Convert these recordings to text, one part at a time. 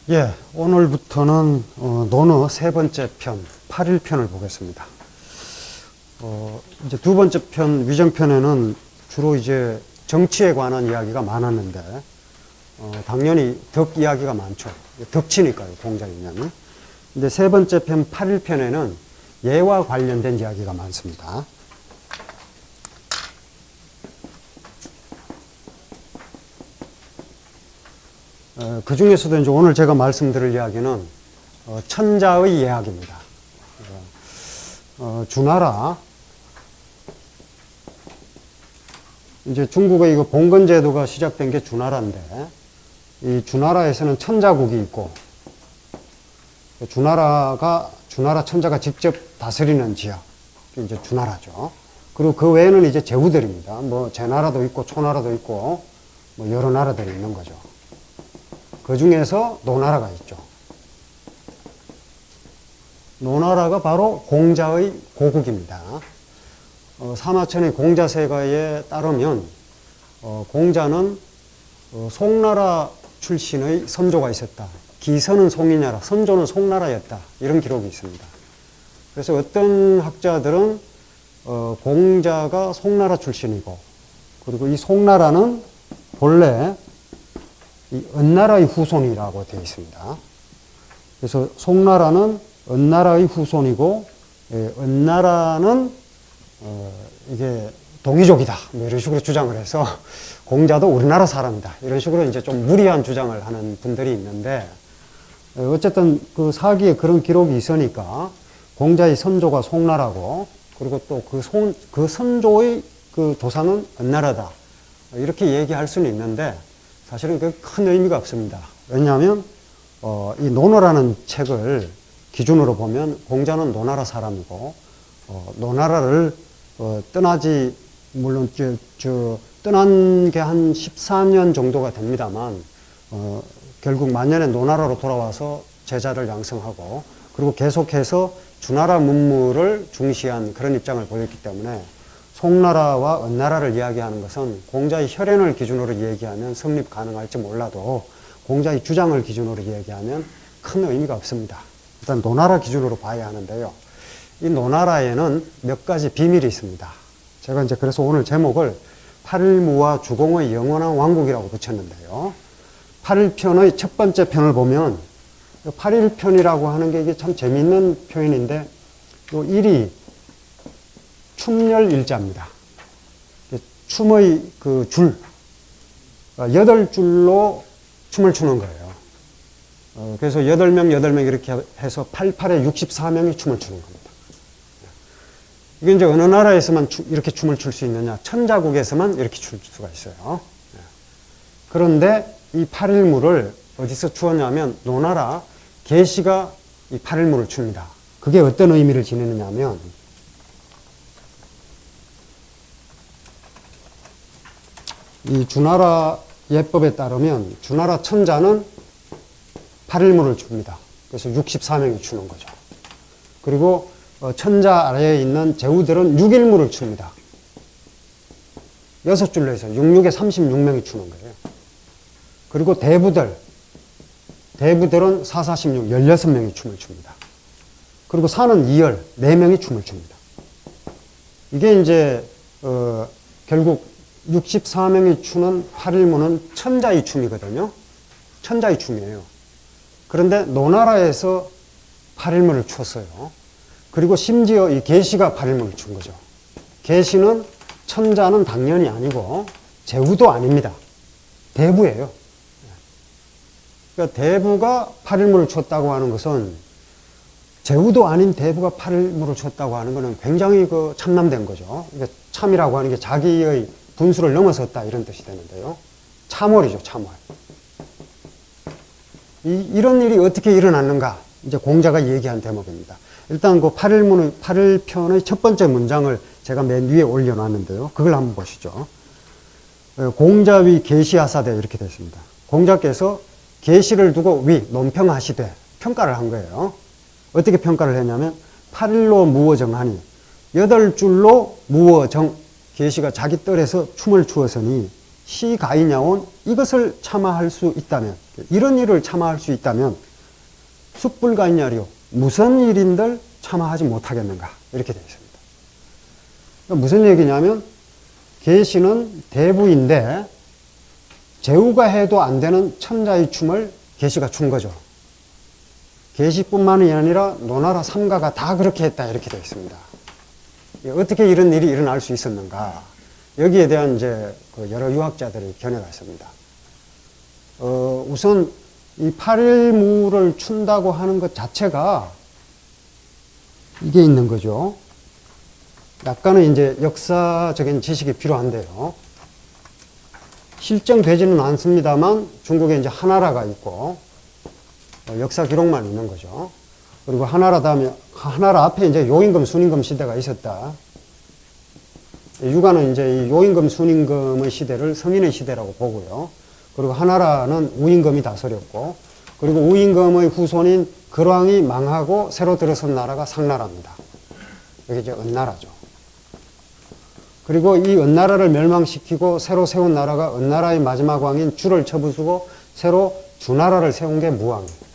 예, 오늘부터는 논어 세 번째 편, 8일편을 보겠습니다. 이제 두 번째 편, 위정편에는 주로 이제 정치에 관한 이야기가 많았는데, 당연히 덕 이야기가 많죠. 덕치니까요, 공자 개념이. 근데 세 번째 편, 8일편에는 예와 관련된 이야기가 많습니다. 그 중에서도 이제 오늘 제가 말씀드릴 이야기는 천자의 예학입니다. 주나라, 이제 중국의 이거 봉건제도가 시작된 게 주나라인데, 이 주나라에서는 천자국이 있고, 주나라 천자가 직접 다스리는 지역, 이제 주나라죠. 그리고 그 외에는 이제 제후들입니다. 뭐 제나라도 있고, 초나라도 있고, 뭐 여러 나라들이 있는 거죠. 그 중에서 노나라가 있죠. 노나라가 바로 공자의 고국입니다. 사마천의 공자세가에 따르면 공자는 송나라 출신의 선조가 있었다. 기선은 송이냐라, 선조는 송나라였다. 이런 기록이 있습니다. 그래서 어떤 학자들은 공자가 송나라 출신이고, 그리고 이 송나라는 본래 이 은나라의 후손이라고 되어 있습니다. 그래서 송나라는 은나라의 후손이고, 은나라는 이게 동이족이다, 뭐 이런 식으로 주장을 해서 공자도 우리나라 사람이다, 이런 식으로 이제 좀 무리한 주장을 하는 분들이 있는데, 어쨌든 그 사기에 그런 기록이 있으니까 공자의 선조가 송나라고, 그리고 또 그 선조의 그 조상은 은나라다, 이렇게 얘기할 수는 있는데 사실은 그 큰 의미가 없습니다. 왜냐하면 이 논어라는 책을 기준으로 보면 공자는 노나라 사람이고, 노나라를 떠나지, 물론 떠난 게 한 14년 정도가 됩니다만, 결국 만년에 노나라로 돌아와서 제자를 양성하고, 그리고 계속해서 주나라 문물을 중시한 그런 입장을 보였기 때문에 송나라와 은나라를 이야기하는 것은 공자의 혈연을 기준으로 얘기하면 성립 가능할지 몰라도 공자의 주장을 기준으로 얘기하면 큰 의미가 없습니다. 일단 노나라 기준으로 봐야 하는데요. 이 노나라에는 몇 가지 비밀이 있습니다. 제가 이제 그래서 오늘 제목을 8일무와 주공의 영원한 왕국이라고 붙였는데요. 8일편의 첫 번째 편을 보면 8일편이라고 하는 게 이게 참 재미있는 표현인데, 요 1이 춤열일자입니다. 춤의 그 줄, 8줄로 춤을 추는 거예요. 그래서 8명 이렇게 해서 88에 64명이 춤을 추는 겁니다. 이게 이제 어느 나라에서만 이렇게 춤을 출 수 있느냐? 천자국에서만 이렇게 출 수가 있어요. 그런데 이 8일무를 어디서 추었냐면 노나라 계시가 이 8일무를 춥니다. 그게 어떤 의미를 지니느냐 하면, 이 주나라 예법에 따르면 주나라 천자는 8일무를 춥니다. 그래서 64명이 추는 거죠. 그리고 천자 아래에 있는 제후들은 6일무를 춥니다. 6줄로 해서 66에 36명이 추는 거예요. 그리고 대부들은 4, 46, 16명이 춤을 춥니다. 그리고 사는 2열, 4명이 춤을 춥니다. 이게 이제 결국 64명이 추는 8일무는 천자의 춤이거든요. 천자의 춤이에요. 그런데 노나라에서 8일무를 췄어요. 그리고 심지어 이 계시가 8일무를 춘 거죠. 계시는 천자는 당연히 아니고 제후도 아닙니다. 대부예요. 그러니까 대부가 8일무를 췄다고 하는 것은, 제후도 아닌 대부가 8일무를 췄다고 하는 것은 굉장히 그 참남된 거죠. 그러니까 참이라고 하는 게 자기의 분수를 넘어섰다, 이런 뜻이 되는데요. 참월이죠, 참월. 이런 일이 어떻게 일어났는가? 이제 공자가 얘기한 대목입니다. 일단 그 8일편의 첫 번째 문장을 제가 맨 위에 올려놨는데요. 그걸 한번 보시죠. 공자위 계시하사대, 이렇게 되어 있습니다. 공자께서 계시를 두고 논평하시되, 평가를 한 거예요. 어떻게 평가를 했냐면 8일로 무어정하니, 8줄로 무어정, 계시가 자기 뜰에서 춤을 추었으니 시가이냐온 이것을 참아할 수 있다면, 이런 일을 참아할 수 있다면 숙불가이냐리요, 무슨 일인들 참아하지 못하겠는가, 이렇게 되어 있습니다. 그러니까 무슨 얘기냐면 계시는 대부인데 제후가 해도 안 되는 천자의 춤을 계시가 춘 거죠. 계시뿐만이 아니라 노나라 삼가가 다 그렇게 했다, 이렇게 되어 있습니다. 어떻게 이런 일이 일어날 수 있었는가, 여기에 대한 이제 여러 유학자들의 견해가 있습니다. 우선 이 8일무를 춘다고 하는 것 자체가 이게 있는 거죠. 약간은 이제 역사적인 지식이 필요한데요. 실정되지는 않습니다만 중국에 이제 하나라가 있고 역사 기록만 있는 거죠. 그리고 하나라 다음에, 하나라 앞에 이제 요임금, 순임금 시대가 있었다. 유가는 이제 이 요임금, 순임금의 시대를 성인의 시대라고 보고요. 그리고 하나라는 우임금이 다스렸고, 그리고 우임금의 후손인 근왕이 망하고 새로 들어선 나라가 상나라입니다. 이게 이제 은나라죠. 그리고 이 은나라를 멸망시키고 새로 세운 나라가 은나라의 마지막 왕인 주를 쳐부수고 새로 주나라를 세운 게 무왕이에요.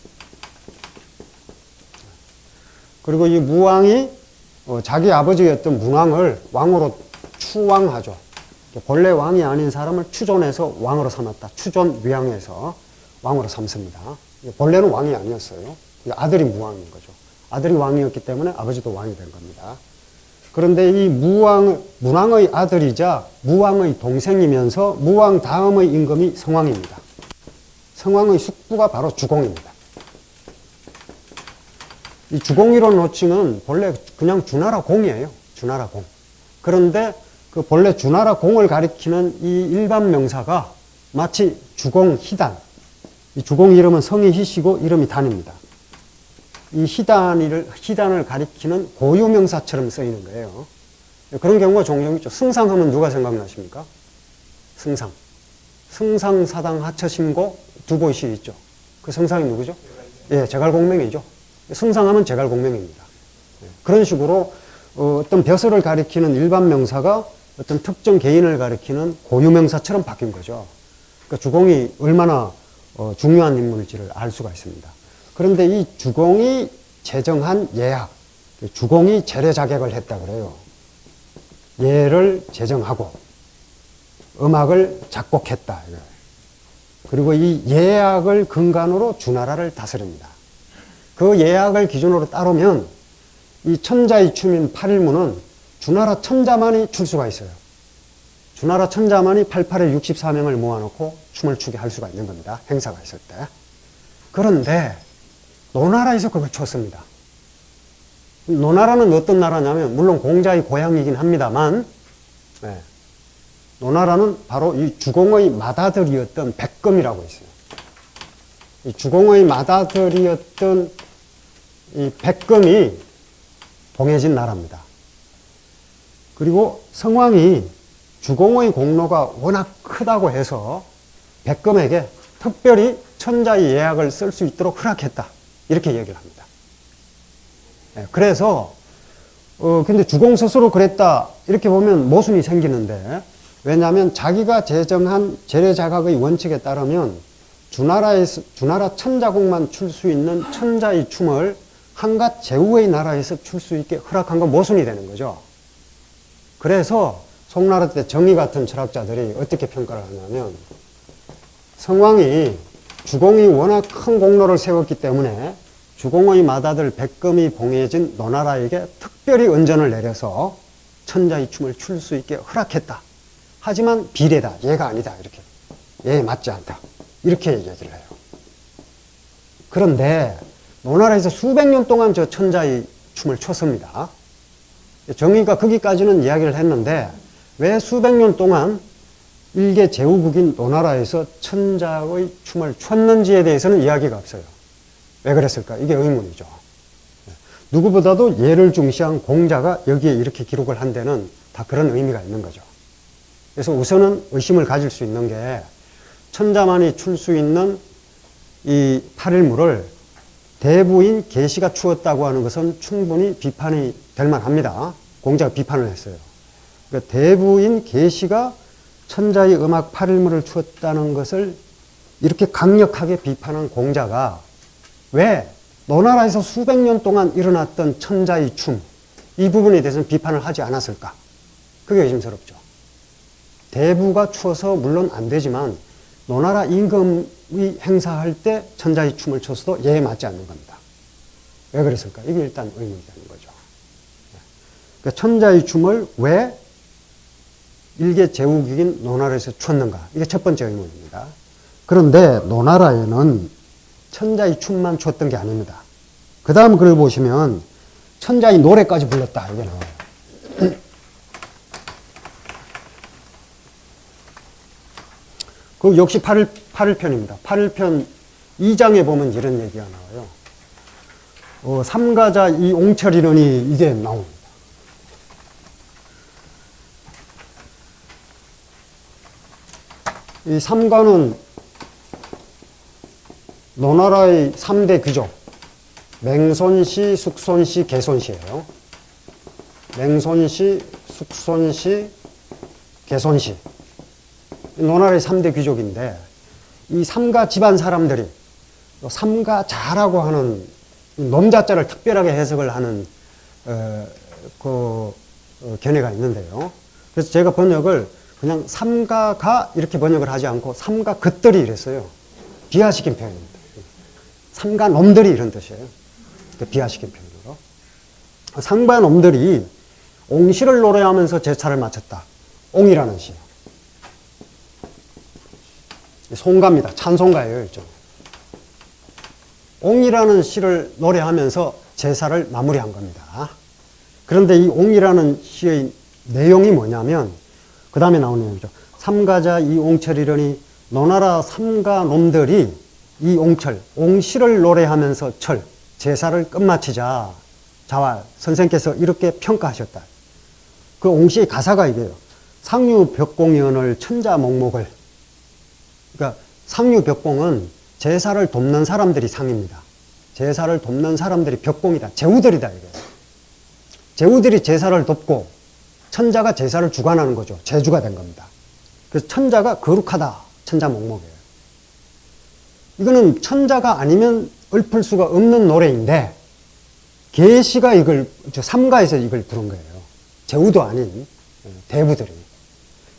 그리고 이 무왕이 자기 아버지였던 문왕을 왕으로 추왕하죠. 본래 왕이 아닌 사람을 추존해서 왕으로 삼았다. 추존 위왕해서 왕으로 삼습니다. 본래는 왕이 아니었어요. 아들이 무왕인 거죠. 아들이 왕이었기 때문에 아버지도 왕이 된 겁니다. 그런데 이 문왕의 아들이자 무왕의 동생이면서 무왕 다음의 임금이 성왕입니다. 성왕의 숙부가 바로 주공입니다. 이 주공이라는 호칭은 본래 그냥 주나라 공이에요. 주나라 공. 그런데 그 본래 주나라 공을 가리키는 이 일반 명사가 마치 주공 희단. 이 주공 이름은 성이 희시고 이름이 단입니다. 이 희단을 가리키는 고유명사처럼 쓰이는 거예요. 그런 경우가 종종 있죠. 승상하면 누가 생각나십니까? 승상. 승상사당 하처신고 두보시 있죠. 그 승상이 누구죠? 예, 제갈공명이죠. 승상하면 제갈공명입니다. 그런 식으로 어떤 벼슬을 가리키는 일반 명사가 어떤 특정 개인을 가리키는 고유명사처럼 바뀐 거죠. 그러니까 주공이 얼마나 중요한 인물인지를 알 수가 있습니다. 그런데 이 주공이 제정한 예약, 주공이 제례 자격을 했다 그래요. 예를 제정하고 음악을 작곡했다. 그리고 이 예약을 근간으로 주나라를 다스립니다. 그 예약을 기준으로 따르면 이 천자의 춤인 8일무는 주나라 천자만이 출 수가 있어요. 주나라 천자만이 88에 64명을 모아놓고 춤을 추게 할 수가 있는 겁니다. 행사가 있을 때. 그런데 노나라에서 그걸 췄습니다. 노나라는 어떤 나라냐면 물론 공자의 고향이긴 합니다만 노나라는 바로 이 주공의 맏아들이었던 백금이라고 있어요. 이 주공의 맏아들이었던 이 백금이 봉해진 나라입니다. 그리고 성왕이 주공의 공로가 워낙 크다고 해서 백금에게 특별히 천자의 예약을 쓸 수 있도록 허락했다. 이렇게 얘기를 합니다. 그래서 근데 주공 스스로 그랬다. 이렇게 보면 모순이 생기는데, 왜냐하면 자기가 제정한 제례자각의 원칙에 따르면 주나라 천자국만 출 수 있는 천자의 춤을 한갓 제후의 나라에서 출 수 있게 허락한 건 모순이 되는 거죠. 그래서 송나라 때 정의 같은 철학자들이 어떻게 평가를 하냐면, 성왕이 주공이 워낙 큰 공로를 세웠기 때문에 주공의 맏아들 백금이 봉해진 노나라에게 특별히 은전을 내려서 천자의 춤을 출 수 있게 허락했다. 하지만 비례다. 예가 아니다. 이렇게. 예에 맞지 않다. 이렇게 얘기를 해요. 그런데 노나라에서 수백 년 동안 저 천자의 춤을 췄습니다. 정의가 거기까지는 이야기를 했는데 왜 수백 년 동안 일개 제후국인 노나라에서 천자의 춤을 췄는지에 대해서는 이야기가 없어요. 왜 그랬을까? 이게 의문이죠. 누구보다도 예를 중시한 공자가 여기에 이렇게 기록을 한 데는 다 그런 의미가 있는 거죠. 그래서 우선은 의심을 가질 수 있는 게 천자만이 출 수 있는 이 8일무를 대부인 계시가 추었다고 하는 것은 충분히 비판이 될 만합니다. 공자가 비판을 했어요. 그러니까 대부인 계시가 천자의 음악 8일물을 추었다는 것을 이렇게 강력하게 비판한 공자가 왜 노나라에서 수백 년 동안 일어났던 천자의 춤, 이 부분에 대해서는 비판을 하지 않았을까? 그게 의심스럽죠. 대부가 추어서 물론 안 되지만 노나라 임금이 행사할 때 천자의 춤을 췄어도 예에 맞지 않는 겁니다. 왜 그랬을까? 이게 일단 의문이 되는 거죠. 그러니까 천자의 춤을 왜 일개 제후국인 노나라에서 췄는가? 이게 첫 번째 의문입니다. 그런데 노나라에는 천자의 춤만 췄던 게 아닙니다. 그 다음 글을 보시면 천자의 노래까지 불렀다. 이게 나와요. 그 역시 8일편입니다. 8일편 2장에 보면 이런 얘기가 나와요. 삼가자 이 옹철이러니 이게 나옵니다. 이 삼가는 노나라의 3대 귀족, 맹손시, 숙손시, 개손시예요. 맹손시, 숙손시, 개손시. 노나라의 3대 귀족인데 이 삼가 집안 사람들이 삼가자라고 하는 nom자자를 특별하게 해석을 하는 견해가 있는데요. 그래서 제가 번역을 그냥 삼가가 이렇게 번역을 하지 않고 삼가것들이 이랬어요. 비하시킨 표현입니다. 삼가놈들이 이런 뜻이에요. 비하시킨 표현으로. 삼가놈들이 옹시를 노래하면서 제차를 마쳤다. 옹이라는 시. 송가입니다. 찬송가예요, 일종. 옹이라는 시를 노래하면서 제사를 마무리한 겁니다. 그런데 이 옹이라는 시의 내용이 뭐냐면 그 다음에 나오는 내용이죠. 삼가자 이 옹철이려니 노나라 삼가놈들이 이 옹철, 옹시를 노래하면서 철, 제사를 끝마치자 자왈 선생께서 이렇게 평가하셨다. 그 옹시의 가사가 이게요. 상류벽공연을 천자목목을, 그러니까 상류벽공은 제사를 돕는 사람들이 상입니다. 제사를 돕는 사람들이 벽공이다. 제후들이다 이게. 제후들이 제사를 돕고 천자가 제사를 주관하는 거죠. 제주가 된 겁니다. 그래서 천자가 거룩하다. 천자목목이에요. 이거는 천자가 아니면 읊을 수가 없는 노래인데 계시가 이걸 삼가에서 이걸 부른 거예요. 제후도 아닌 대부들이.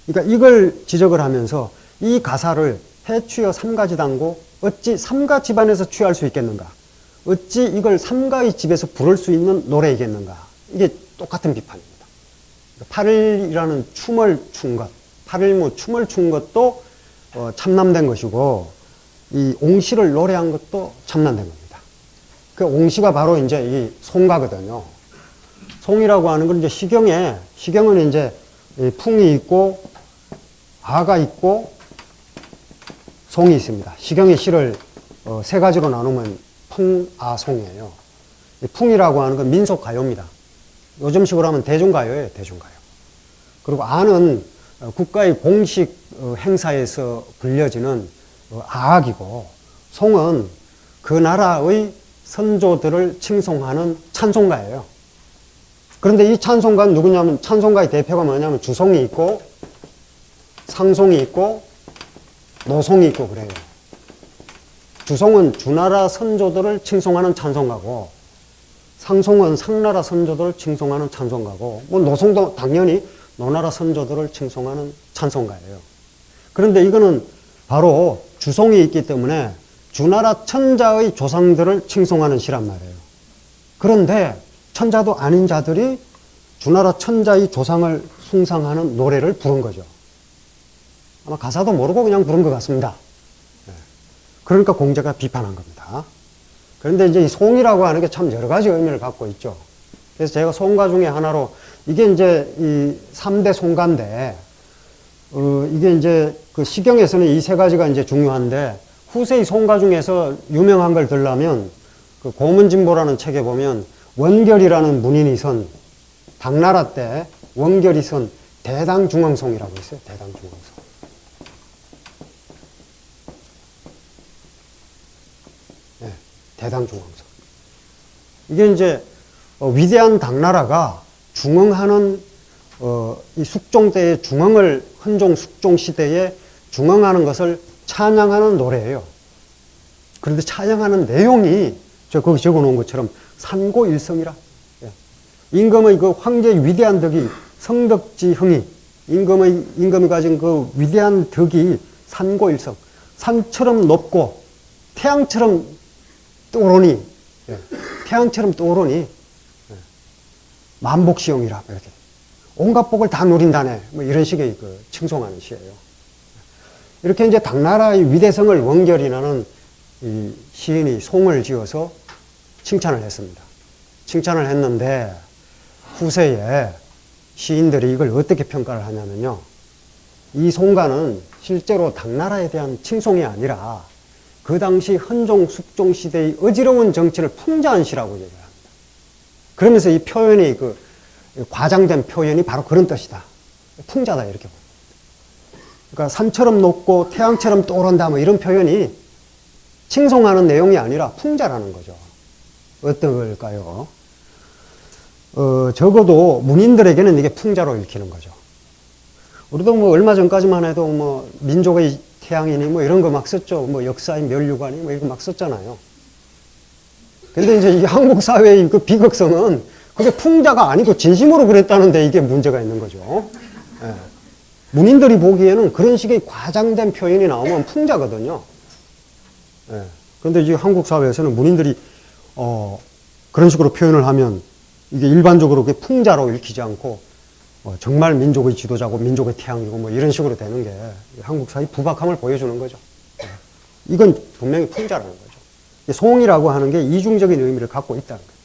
그러니까 이걸 지적을 하면서 이 가사를 해취여 삼가지당고 어찌 삼가 집안에서 취할 수 있겠는가? 어찌 이걸 삼가의 집에서 부를 수 있는 노래이겠는가? 이게 똑같은 비판입니다. 8일이라는 춤을 춘 것, 8일무 춤을 춘 것도 참남된 것이고 이 옹시를 노래한 것도 참남된 겁니다. 그 옹시가 바로 이제 이 송가거든요. 송이라고 하는 건 이제 시경은 이제 풍이 있고 아가 있고 송이 있습니다. 시경의 시를 세 가지로 나누면 풍, 아, 송이에요. 풍이라고 하는 건 민속가요입니다. 요즘식으로 하면 대중가요예요, 대중가요. 그리고 아는 국가의 공식 행사에서 불려지는 아악이고, 송은 그 나라의 선조들을 칭송하는 찬송가예요. 그런데 이 찬송가는 누구냐면, 찬송가의 대표가 뭐냐면 주송이 있고, 상송이 있고, 노송이 있고 그래요. 주송은 주나라 선조들을 칭송하는 찬송가고, 상송은 상나라 선조들을 칭송하는 찬송가고, 뭐 노송도 당연히 노나라 선조들을 칭송하는 찬송가예요. 그런데 이거는 바로 주송이 있기 때문에 주나라 천자의 조상들을 칭송하는 시란 말이에요. 그런데 천자도 아닌 자들이 주나라 천자의 조상을 숭상하는 노래를 부른 거죠. 아마 가사도 모르고 그냥 부른 것 같습니다. 그러니까 공자가 비판한 겁니다. 그런데 이제 이 송이라고 하는 게 참 여러 가지 의미를 갖고 있죠. 그래서 제가 송가 중에 하나로, 이게 이제 이 3대 송가인데, 이게 이제 그 시경에서는 이 세 가지가 이제 중요한데, 후세의 송가 중에서 유명한 걸 들려면, 그 고문진보라는 책에 보면, 원결이라는 문인이 선, 당나라 때 원결이 선 대당중앙송이라고 있어요. 대당중앙송. 네, 대당중앙송. 이게 이제 위대한 당나라가 중흥하는 이 숙종 때의 중흥을 헌종 숙종 시대에 중흥하는 것을 찬양하는 노래예요. 그런데 찬양하는 내용이 거기 적어 놓은 것처럼 산고일성이라. 예. 임금의 그 황제의 위대한 덕이 성덕지 흥이 임금이 가진 그 위대한 덕이 산고일성. 산처럼 높고 태양처럼 떠오르니, 예. 태양처럼 떠오르니, 예. 만복시용이라. 이렇게. 온갖 복을 다 누린다네. 뭐 이런 식의 그 칭송하는 시예요. 이렇게 이제 당나라의 위대성을 원결이라는 이 시인이 송을 지어서 칭찬을 했습니다. 칭찬을 했는데 후세에 시인들이 이걸 어떻게 평가를 하냐면요. 이 송가는 실제로 당나라에 대한 칭송이 아니라 그 당시 헌종 숙종 시대의 어지러운 정치를 풍자한 시라고 얘기를 합니다. 그러면서 이 표현이 그 과장된 표현이 바로 그런 뜻이다. 풍자다 이렇게 봅니다. 그러니까 산처럼 높고 태양처럼 떠오른다 뭐 이런 표현이 칭송하는 내용이 아니라 풍자라는 거죠. 어떤 걸까요? 적어도 문인들에게는 이게 풍자로 읽히는 거죠. 우리도 뭐 얼마 전까지만 해도 뭐 민족의 태양이니 뭐 이런 거 막 썼죠. 뭐 역사의 멸류관이 뭐 이런 거 막 썼잖아요. 근데 이제 이 한국 사회의 그 비극성은 그게 풍자가 아니고 진심으로 그랬다는데 이게 문제가 있는 거죠. 예. 문인들이 보기에는 그런 식의 과장된 표현이 나오면 풍자거든요. 예. 그런데 이제 한국 사회에서는 문인들이 그런 식으로 표현을 하면 이게 일반적으로 그게 풍자로 읽히지 않고 정말 민족의 지도자고 민족의 태양이고 뭐 이런 식으로 되는 게 한국 사회 부박함을 보여주는 거죠. 예. 이건 분명히 풍자라는 거죠. 송이라고 하는 게 이중적인 의미를 갖고 있다는 거예요.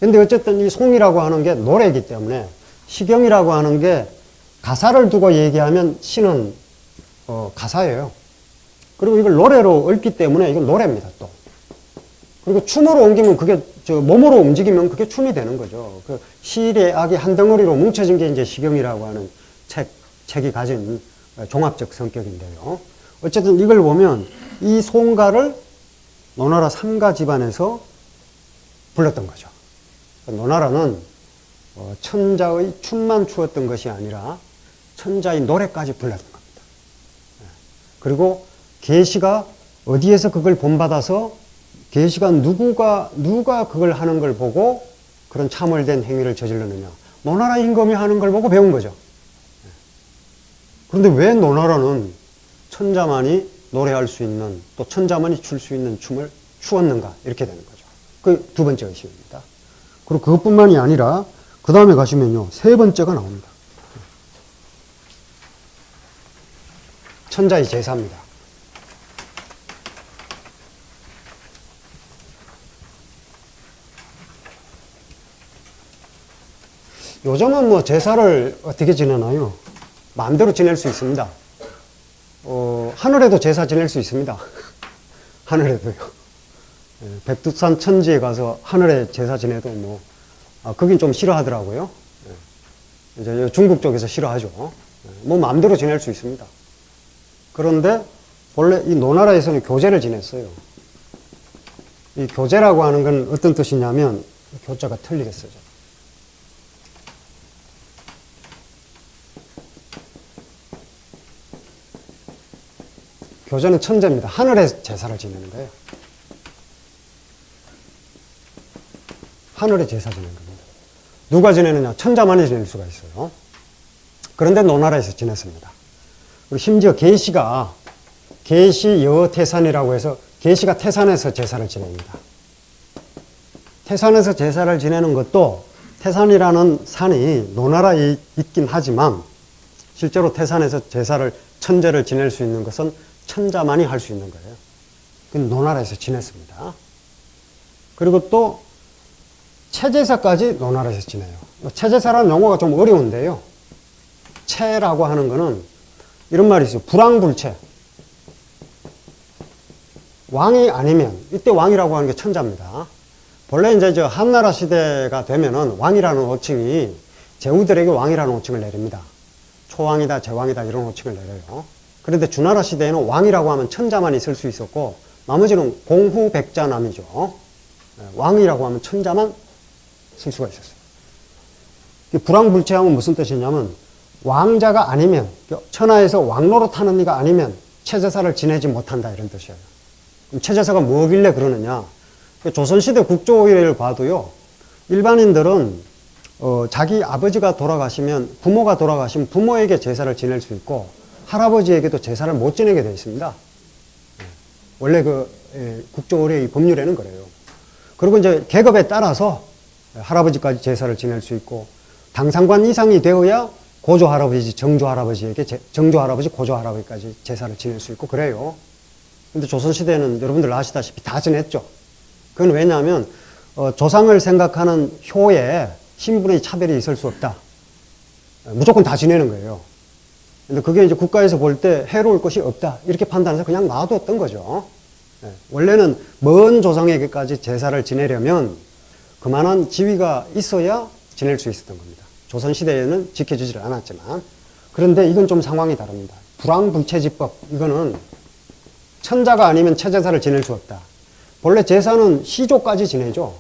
근데 어쨌든 이 송이라고 하는 게 노래이기 때문에 시경이라고 하는 게 가사를 두고 얘기하면 시는 가사예요. 그리고 이걸 노래로 읊기 때문에 이건 노래입니다, 또. 그리고 춤으로 옮기면 그게, 몸으로 움직이면 그게 춤이 되는 거죠. 그 시의 악이 한 덩어리로 뭉쳐진 게 이제 시경이라고 하는 책이 가진 종합적 성격인데요. 어쨌든 이걸 보면 이 송가를 노나라 삼가 집안에서 불렀던 거죠. 노나라는 천자의 춤만 추었던 것이 아니라 천자의 노래까지 불렀던 겁니다. 그리고 계시가 어디에서 그걸 본받아서 계시가 누가 그걸 하는 걸 보고 그런 참을된 행위를 저질렀느냐. 노나라 임금이 하는 걸 보고 배운 거죠. 그런데 왜 노나라는 천자만이 노래할 수 있는 또 천자만이 출 수 있는 춤을 추었는가 이렇게 되는 거죠. 그 두 번째 의심입니다. 그리고 그것뿐만이 아니라 그 다음에 가시면요. 세 번째가 나옵니다. 천자의 제사입니다. 요즘은 뭐 제사를 어떻게 지내나요? 마음대로 지낼 수 있습니다. 하늘에도 제사 지낼 수 있습니다. 하늘에도요. 백두산 천지에 가서 하늘에 제사 지내도 뭐, 거긴 좀 싫어하더라고요. 이제 중국 쪽에서 싫어하죠. 뭐 마음대로 지낼 수 있습니다. 그런데 원래 이 노나라에서는 교제를 지냈어요. 이 교제라고 하는 건 어떤 뜻이냐면, 교자가 틀리겠어요. 교제는 천재입니다. 하늘에 제사를 지내는 거예요. 하늘에 제사 지내는 겁니다. 누가 지내느냐? 천자만이 지낼 수가 있어요. 그런데 노나라에서 지냈습니다. 그리고 심지어 계시가 계시 여태산이라고 해서 계시가 태산에서 제사를 지냅니다. 태산에서 제사를 지내는 것도 태산이라는 산이 노나라에 있긴 하지만 실제로 태산에서 제사를 천제를 지낼 수 있는 것은 천자만이 할 수 있는 거예요. 그건 노나라에서 지냈습니다. 그리고 또 체제사까지 노나라에서 지내요. 체제사라는 용어가 좀 어려운데요. 체라고 하는 거는 이런 말이 있어요. 불왕불체. 왕이 아니면, 이때 왕이라고 하는 게 천자입니다. 본래 이제 저 한나라 시대가 되면은 왕이라는 호칭이 제후들에게 왕이라는 호칭을 내립니다. 초왕이다, 제왕이다 이런 호칭을 내려요. 그런데 주나라 시대에는 왕이라고 하면 천자만 있을 수 있었고 나머지는 공후백자남이죠. 왕이라고 하면 천자만 쓸 수가 있었어요. 불왕불체하면 무슨 뜻이냐면 왕자가 아니면, 천하에서 왕노릇 하는 이가 아니면 체제사를 지내지 못한다 이런 뜻이에요. 그럼 체제사가 뭐길래 그러느냐. 조선시대 국조의례를 봐도요, 일반인들은 자기 아버지가 돌아가시면, 부모가 돌아가시면 부모에게 제사를 지낼 수 있고 할아버지에게도 제사를 못 지내게 되어 있습니다. 원래 국조의례의 법률에는 그래요. 그리고 이제 계급에 따라서 할아버지까지 제사를 지낼 수 있고, 당상관 이상이 되어야 고조 할아버지, 정조 할아버지에게, 정조 할아버지, 고조 할아버지까지 제사를 지낼 수 있고 그래요. 근데 조선시대에는 여러분들 아시다시피 다 지냈죠. 그건 왜냐하면, 조상을 생각하는 효에 신분의 차별이 있을 수 없다. 무조건 다 지내는 거예요. 근데 그게 이제 국가에서 볼 때 해로울 것이 없다. 이렇게 판단해서 그냥 놔뒀던 거죠. 원래는 먼 조상에게까지 제사를 지내려면 그만한 지위가 있어야 지낼 수 있었던 겁니다. 조선시대에는 지켜지질 않았지만. 그런데 이건 좀 상황이 다릅니다. 불황불체지법, 이거는 천자가 아니면 체제사를 지낼 수 없다. 본래 제사는 시조까지 지내죠.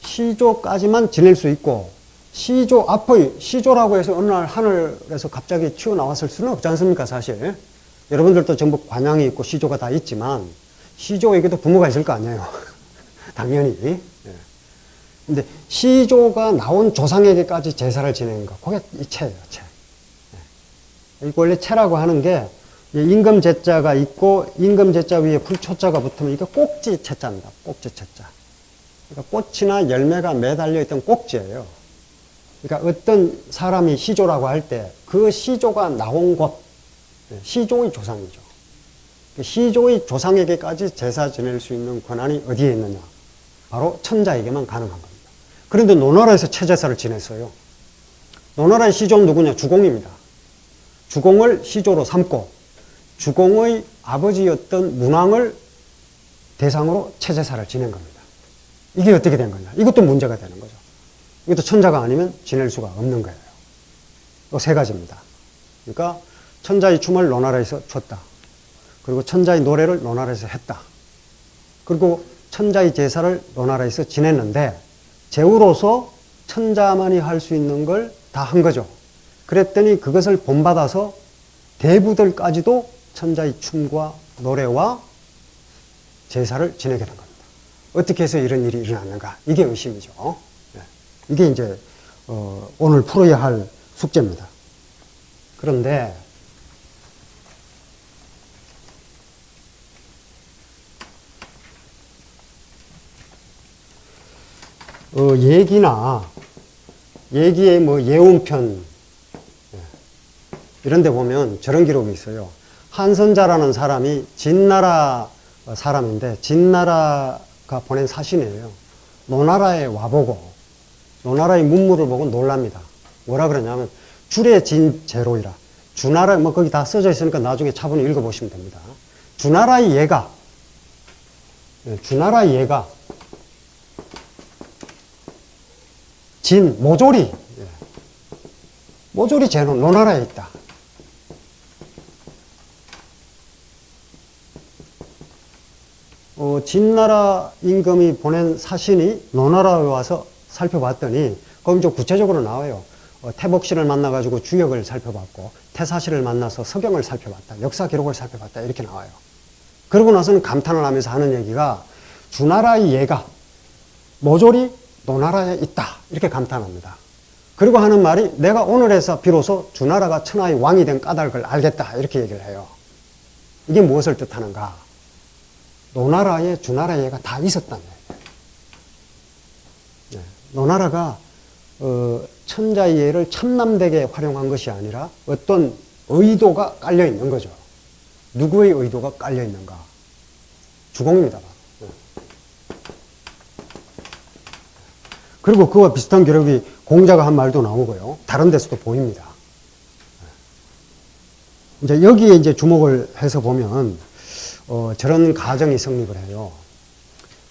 시조까지만 지낼 수 있고, 시조 앞의, 시조라고 해서 어느 날 하늘에서 갑자기 튀어나왔을 수는 없지 않습니까, 사실. 여러분들도 전부 관양이 있고 시조가 다 있지만, 시조에게도 부모가 있을 거 아니에요. 당연히. 근데 시조가 나온 조상에게까지 제사를 지내는 거, 그게 이 체예요, 체. 이거 원래 체라고 하는 게, 임금제자가 있고, 임금제자 위에 불초자가 붙으면 이거 꼭지 체자입니다. 꼭지 체자. 그러니까 꽃이나 열매가 매달려 있던 꼭지예요. 그러니까 어떤 사람이 시조라고 할 때 그 시조가 나온 곳, 시조의 조상이죠. 시조의 조상에게까지 제사 지낼 수 있는 권한이 어디에 있느냐. 바로 천자에게만 가능한 겁니다. 그런데 노나라에서 체제사를 지냈어요. 노나라의 시조는 누구냐? 주공입니다. 주공을 시조로 삼고 주공의 아버지였던 문왕을 대상으로 체제사를 지낸 겁니다. 이게 어떻게 된 거냐? 이것도 문제가 되는 거죠. 이것도 천자가 아니면 지낼 수가 없는 거예요. 이 세 가지입니다. 그러니까 천자의 춤을 노나라에서 췄다. 그리고 천자의 노래를 노나라에서 했다. 그리고 천자의 제사를 노나라에서 지냈는데 제후로서 천자만이 할 수 있는 걸 다 한 거죠. 그랬더니 그것을 본받아서 대부들까지도 천자의 춤과 노래와 제사를 지내게 된 겁니다. 어떻게 해서 이런 일이 일어났는가? 이게 의심이죠. 이게 이제 오늘 풀어야 할 숙제입니다. 그런데 얘기의 뭐 예운편 이런 데 보면 저런 기록이 있어요. 한선자라는 사람이 진나라 사람인데 진나라가 보낸 사신이에요. 노나라에 와보고 노나라의 문물을 보고 놀랍니다. 뭐라 그러냐면 줄에 진제로이라. 주나라 뭐 거기 다 써져 있으니까 나중에 차분히 읽어보시면 됩니다. 주나라의 예가 진 모조리 모조리 제는 노나라에 있다. 진나라 임금이 보낸 사신이 노나라에 와서 살펴봤더니 거기 좀 구체적으로 나와요. 태복씨를 만나가지고 주역을 살펴봤고 태사씨를 만나서 서경을 살펴봤다. 역사 기록을 살펴봤다. 이렇게 나와요. 그러고 나서는 감탄을 하면서 하는 얘기가 주나라의 예가 모조리 노나라에 있다. 이렇게 감탄합니다. 그리고 하는 말이 내가 오늘에서 비로소 주나라가 천하의 왕이 된 까닭을 알겠다. 이렇게 얘기를 해요. 이게 무엇을 뜻하는가? 노나라에 주나라의 예가 다 있었다는 얘기예요. 노나라가 천자의 예를 참남되게 활용한 것이 아니라 어떤 의도가 깔려 있는 거죠. 누구의 의도가 깔려 있는가? 주공입니다. 그리고 그와 비슷한 기록이 공자가 한 말도 나오고요. 다른 데서도 보입니다. 이제 여기에 이제 주목을 해서 보면 저런 가정이 성립을 해요.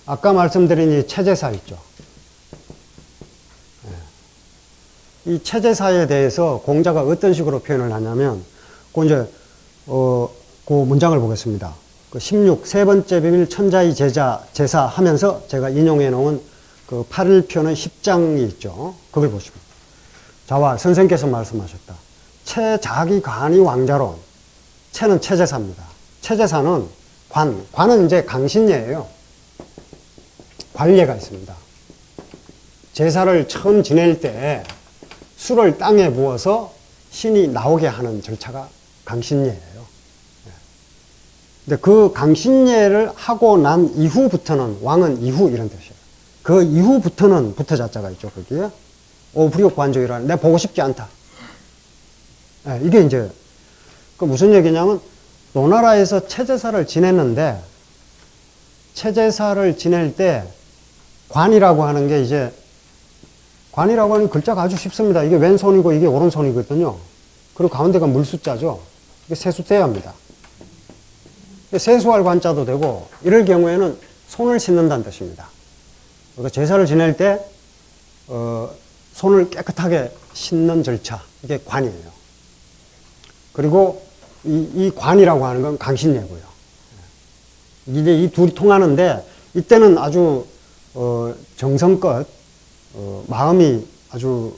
아까 말씀드린 이 체제사 있죠. 이 체제사에 대해서 공자가 어떤 식으로 표현을 하냐면, 그 이제, 그 문장을 보겠습니다. 그 16, 세 번째 비밀 천자의 제사 하면서 제가 인용해 놓은 그 8일편의 10장이 있죠. 그걸 보시면. 자와 선생께서 말씀하셨다. 체자기관이 왕자론. 체는 체제사입니다. 체제사는 관은 이제 강신예예요. 관례가 있습니다. 제사를 처음 지낼 때 술을 땅에 부어서 신이 나오게 하는 절차가 강신예예요. 근데 그 강신예를 하고 난 이후부터는 왕은 이후 이런 뜻이에요. 그 이후부터는 부터자자가 있죠. 거기에 오불이관조이라는 내가 보고 싶지 않다. 이게 이제 그 무슨 얘기냐면 노나라에서 체제사를 지냈는데 체제사를 지낼 때 관이라고 하는 게 이제 관이라고 하는 글자가 아주 쉽습니다. 이게 왼손이고 이게 오른손이거든요. 그리고 가운데가 물숫자죠. 이게 세수대야입니다. 세수할 관자도 되고 이럴 경우에는 손을 씻는다는 뜻입니다. 그러니까 제사를 지낼 때 손을 깨끗하게 씻는 절차 이게 관이에요. 그리고 이 관이라고 하는 건 강신예고요. 이제 이 둘이 통하는데 이때는 아주 정성껏 마음이 아주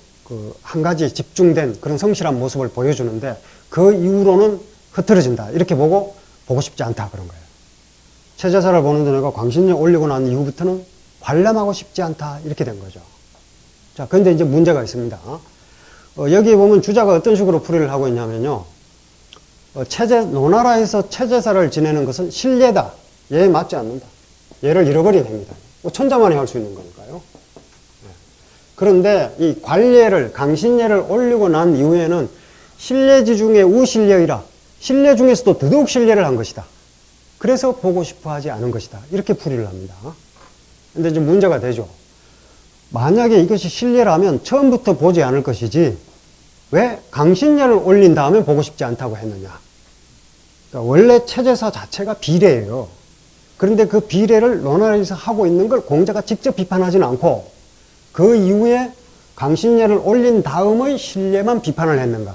한 가지에 집중된 그런 성실한 모습을 보여주는데 그 이후로는 흐트러진다 이렇게 보고 싶지 않다 그런 거예요. 체제사를 보는데 내가 광신에 올리고 난 이후부터는 관람하고 싶지 않다 이렇게 된 거죠. 자, 근데 이제 문제가 있습니다. 여기 보면 주자가 어떤 식으로 풀이를 하고 있냐면요. 노나라에서 체제사를 지내는 것은 신례다. 얘에 맞지 않는다. 얘를 잃어버린 행위다. 천자만이 할 수 있는 거니까요. 그런데 이 관례를 강신례를 올리고 난 이후에는 신례지 중에 우신례이라 신례 중에서도 더더욱 신례를 한 것이다. 그래서 보고 싶어 하지 않은 것이다. 이렇게 풀이를 합니다. 근데 이제 문제가 되죠. 만약에 이것이 신례라면 처음부터 보지 않을 것이지 왜 강신례를 올린 다음에 보고 싶지 않다고 했느냐. 그러니까 원래 체제사 자체가 비례예요. 그런데 그 비례를 노나라에서 하고 있는 걸 공자가 직접 비판하지는 않고 그 이후에 강신례를 올린 다음의 신례만 비판을 했는가.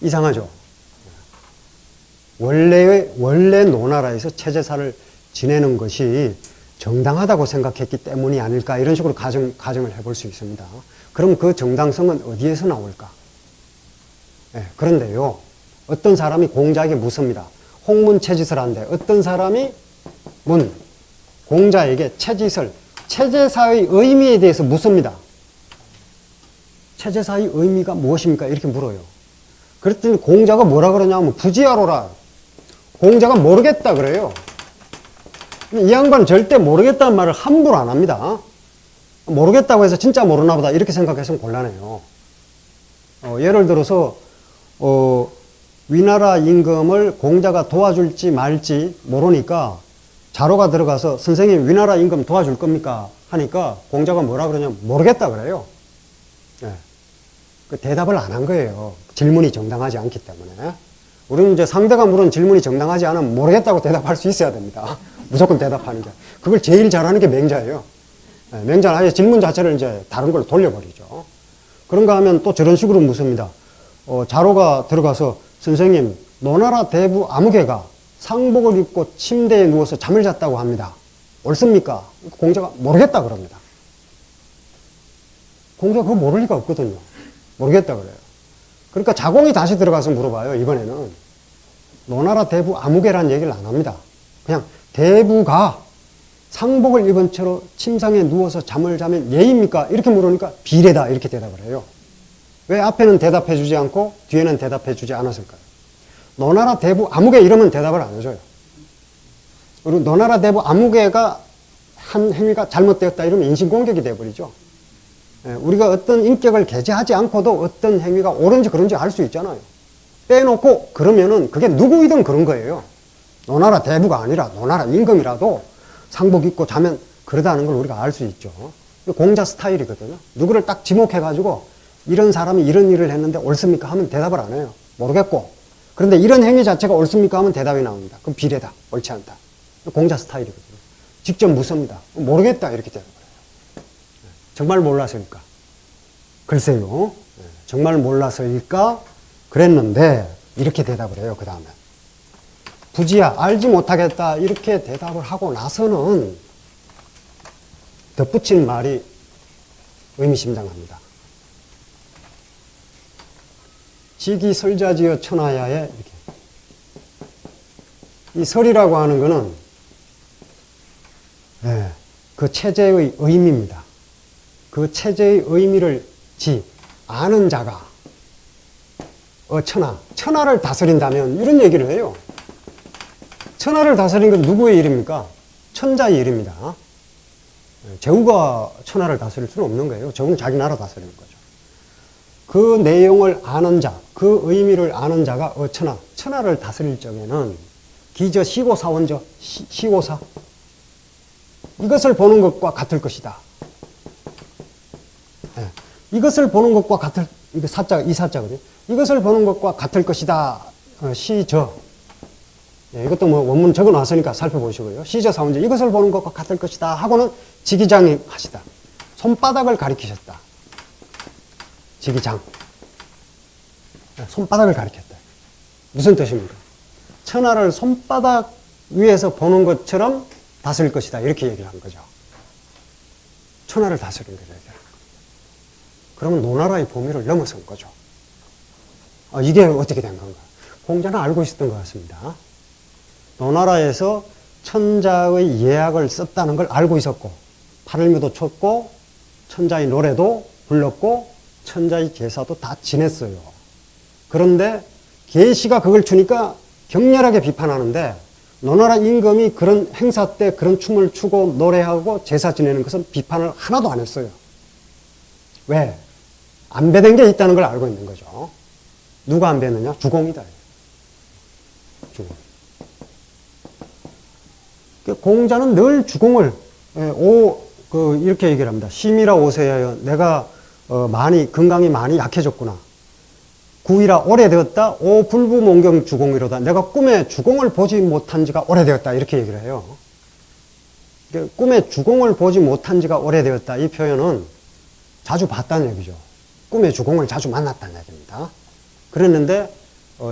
이상하죠. 원래 노나라에서 체제사를 지내는 것이 정당하다고 생각했기 때문이 아닐까 이런 식으로 가정을 해볼 수 있습니다. 그럼 그 정당성은 어디에서 나올까? 그런데요. 어떤 사람이 공자에게 묻습니다. 홍문체짓을 하는데 어떤 사람이 공자에게 체짓을 체제사의 의미에 대해서 묻습니다. 체제사의 의미가 무엇입니까? 이렇게 물어요. 그랬더니 공자가 뭐라 그러냐면 부지하로라. 공자가 모르겠다 그래요. 이 양반은 절대 모르겠다는 말을 함부로 안 합니다. 모르겠다고 해서 진짜 모르나 보다 이렇게 생각했으면 곤란해요. 예를 들어서 위나라 임금을 공자가 도와줄지 말지 모르니까 자로가 들어가서 선생님 위나라 임금 도와줄 겁니까? 하니까 공자가 뭐라 그러냐면 모르겠다 그래요. 그 대답을 안 한 거예요. 질문이 정당하지 않기 때문에. 우리는 이제 상대가 물은 질문이 정당하지 않으면 모르겠다고 대답할 수 있어야 됩니다. 무조건 대답하는 게. 그걸 제일 잘하는 게 맹자예요. 맹자는 아예 질문 자체를 이제 다른 걸로 돌려버리죠. 그런가 하면 또 저런 식으로 묻습니다. 자로가 들어가서 선생님, 노나라 대부 아무개가 상복을 입고 침대에 누워서 잠을 잤다고 합니다. 옳습니까? 공자가 모르겠다 그럽니다. 공자가 그거 모를 리가 없거든요. 모르겠다 그래요. 그러니까 자공이 다시 들어가서 물어봐요. 이번에는 노나라 대부 아무개라는 얘기를 안 합니다. 그냥 대부가 상복을 입은 채로 침상에 누워서 잠을 자면 예입니까? 이렇게 물으니까 비례다 이렇게 대답을 해요. 왜 앞에는 대답해 주지 않고 뒤에는 대답해 주지 않았을까요? 노나라 대부 아무개 이러면 대답을 안 해줘요. 그리고 노나라 대부 아무개가 한 행위가 잘못되었다 이러면 인신공격이 되어버리죠. 우리가 어떤 인격을 게재하지 않고도 어떤 행위가 옳은지 그런지 알 수 있잖아요. 빼놓고 그러면은 그게 누구이든 그런 거예요. 노나라 대부가 아니라 노나라 임금이라도 상복 입고 자면 그러다는 걸 우리가 알 수 있죠. 공자 스타일이거든요. 누구를 딱 지목해가지고 이런 사람이 이런 일을 했는데 옳습니까? 하면 대답을 안 해요. 모르겠고. 그런데 이런 행위 자체가 옳습니까? 하면 대답이 나옵니다. 그럼 비례다. 옳지 않다. 공자 스타일이거든요. 직접 묻습니다. 모르겠다. 이렇게 대답을 해요. 정말 몰라서일까? 글쎄요. 정말 몰라서일까? 그랬는데 이렇게 대답을 해요. 그 다음에 부지야 알지 못하겠다 이렇게 대답을 하고 나서는 덧붙인 말이 의미심장합니다. 지기설자지어 천하야에 이렇게. 이 설이라고 하는 것은 그 체제의 의미입니다. 그 체제의 의미를 아는 자가 천하를 다스린다면 이런 얘기를 해요. 천하를 다스리는 건 누구의 일입니까? 천자의 일입니다. 제후가 천하를 다스릴 수는 없는 거예요. 제후는 자기 나라 다스리는 거죠. 그 내용을 아는 자, 그 의미를 아는 자가 천하를 다스릴 적에는 기저 시고사원저, 시고사. 이것을 보는 것과 같을 것이다. 이것을 보는 것과 같을, 이게 이 사자거든요. 이것을 보는 것과 같을 것이다. 시저. 이것도 뭐 원문 적어 놨으니까 살펴보시고요. 시저 사원저. 이것을 보는 것과 같을 것이다. 하고는 지기장이 하시다. 손바닥을 가리키셨다. 지기장. 손바닥을 가리켰다. 무슨 뜻입니까? 천하를 손바닥 위에서 보는 것처럼 다스릴 것이다. 이렇게 얘기를 한 거죠. 천하를 다스리는 거죠. 그러면 노나라의 범위를 넘어선 거죠. 이게 어떻게 된 건가? 공자는 알고 있었던 것 같습니다. 노나라에서 천자의 예약을 썼다는 걸 알고 있었고, 팔을미도 쳤고, 천자의 노래도 불렀고, 천자의 제사도 다 지냈어요. 그런데 계시가 그걸 주니까 격렬하게 비판하는데, 노나라 임금이 그런 행사 때 그런 춤을 추고 노래하고 제사 지내는 것은 비판을 하나도 안 했어요. 왜? 안배된 게 있다는 걸 알고 있는 거죠. 누가 안배느냐? 주공이다. 주공. 공자는 늘 주공을 이렇게 얘기를 합니다. 심이라 오세하여 내가 건강이 많이 약해졌구나. 구이라 오래되었다. 오 불부몽경 주공이로다. 내가 꿈에 주공을 보지 못한 지가 오래되었다. 이렇게 얘기를 해요. 꿈에 주공을 보지 못한 지가 오래되었다. 이 표현은 자주 봤다는 얘기죠. 꿈에 주공을 자주 만났다는 얘기입니다. 그랬는데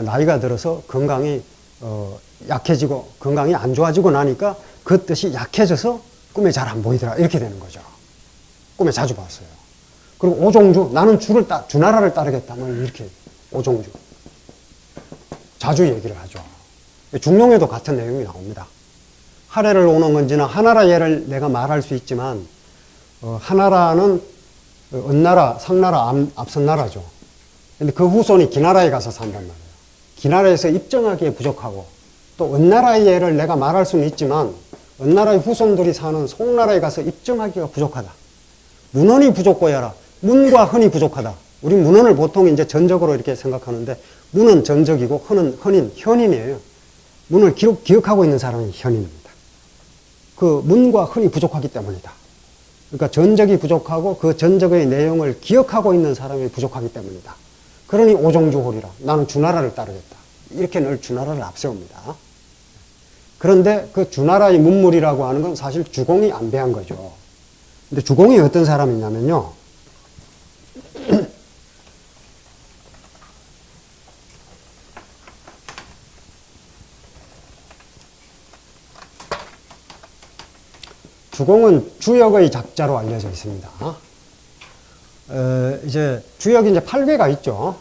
나이가 들어서 건강이 약해지고 건강이 안 좋아지고 나니까 그 뜻이 약해져서 꿈에 잘 안 보이더라. 이렇게 되는 거죠. 꿈에 자주 봤어요. 그리고 오종주, 나는 주나라를 따르겠다. 뭐 이렇게 오종주. 자주 얘기를 하죠. 중용에도 같은 내용이 나옵니다. 하래를 오는 건지는 하나라 예를 내가 말할 수 있지만 하나라는 은나라, 상나라, 앞선 나라죠. 근데 그 후손이 기나라에 가서 산단 말이에요. 기나라에서 입정하기에 부족하고 또 은나라의 예를 내가 말할 수는 있지만 은나라의 후손들이 사는 송나라에 가서 입정하기가 부족하다. 문헌이 부족고야라. 문과 흔이 부족하다. 우리 문헌을 보통 이제 전적으로 이렇게 생각하는데 문은 전적이고 흔은 현인이에요. 문을 기억하고 있는 사람이 현인입니다. 그 문과 흔이 부족하기 때문이다. 그러니까 전적이 부족하고 그 전적의 내용을 기억하고 있는 사람이 부족하기 때문이다. 그러니 오종주홀이라. 나는 주나라를 따르겠다. 이렇게 늘 주나라를 앞세웁니다. 그런데 그 주나라의 문물이라고 하는 건 사실 주공이 안배한 거죠. 근데 주공이 어떤 사람이냐면요. 주공은 주역의 작자로 알려져 있습니다. 이제 주역이 이제 8괴가 있죠.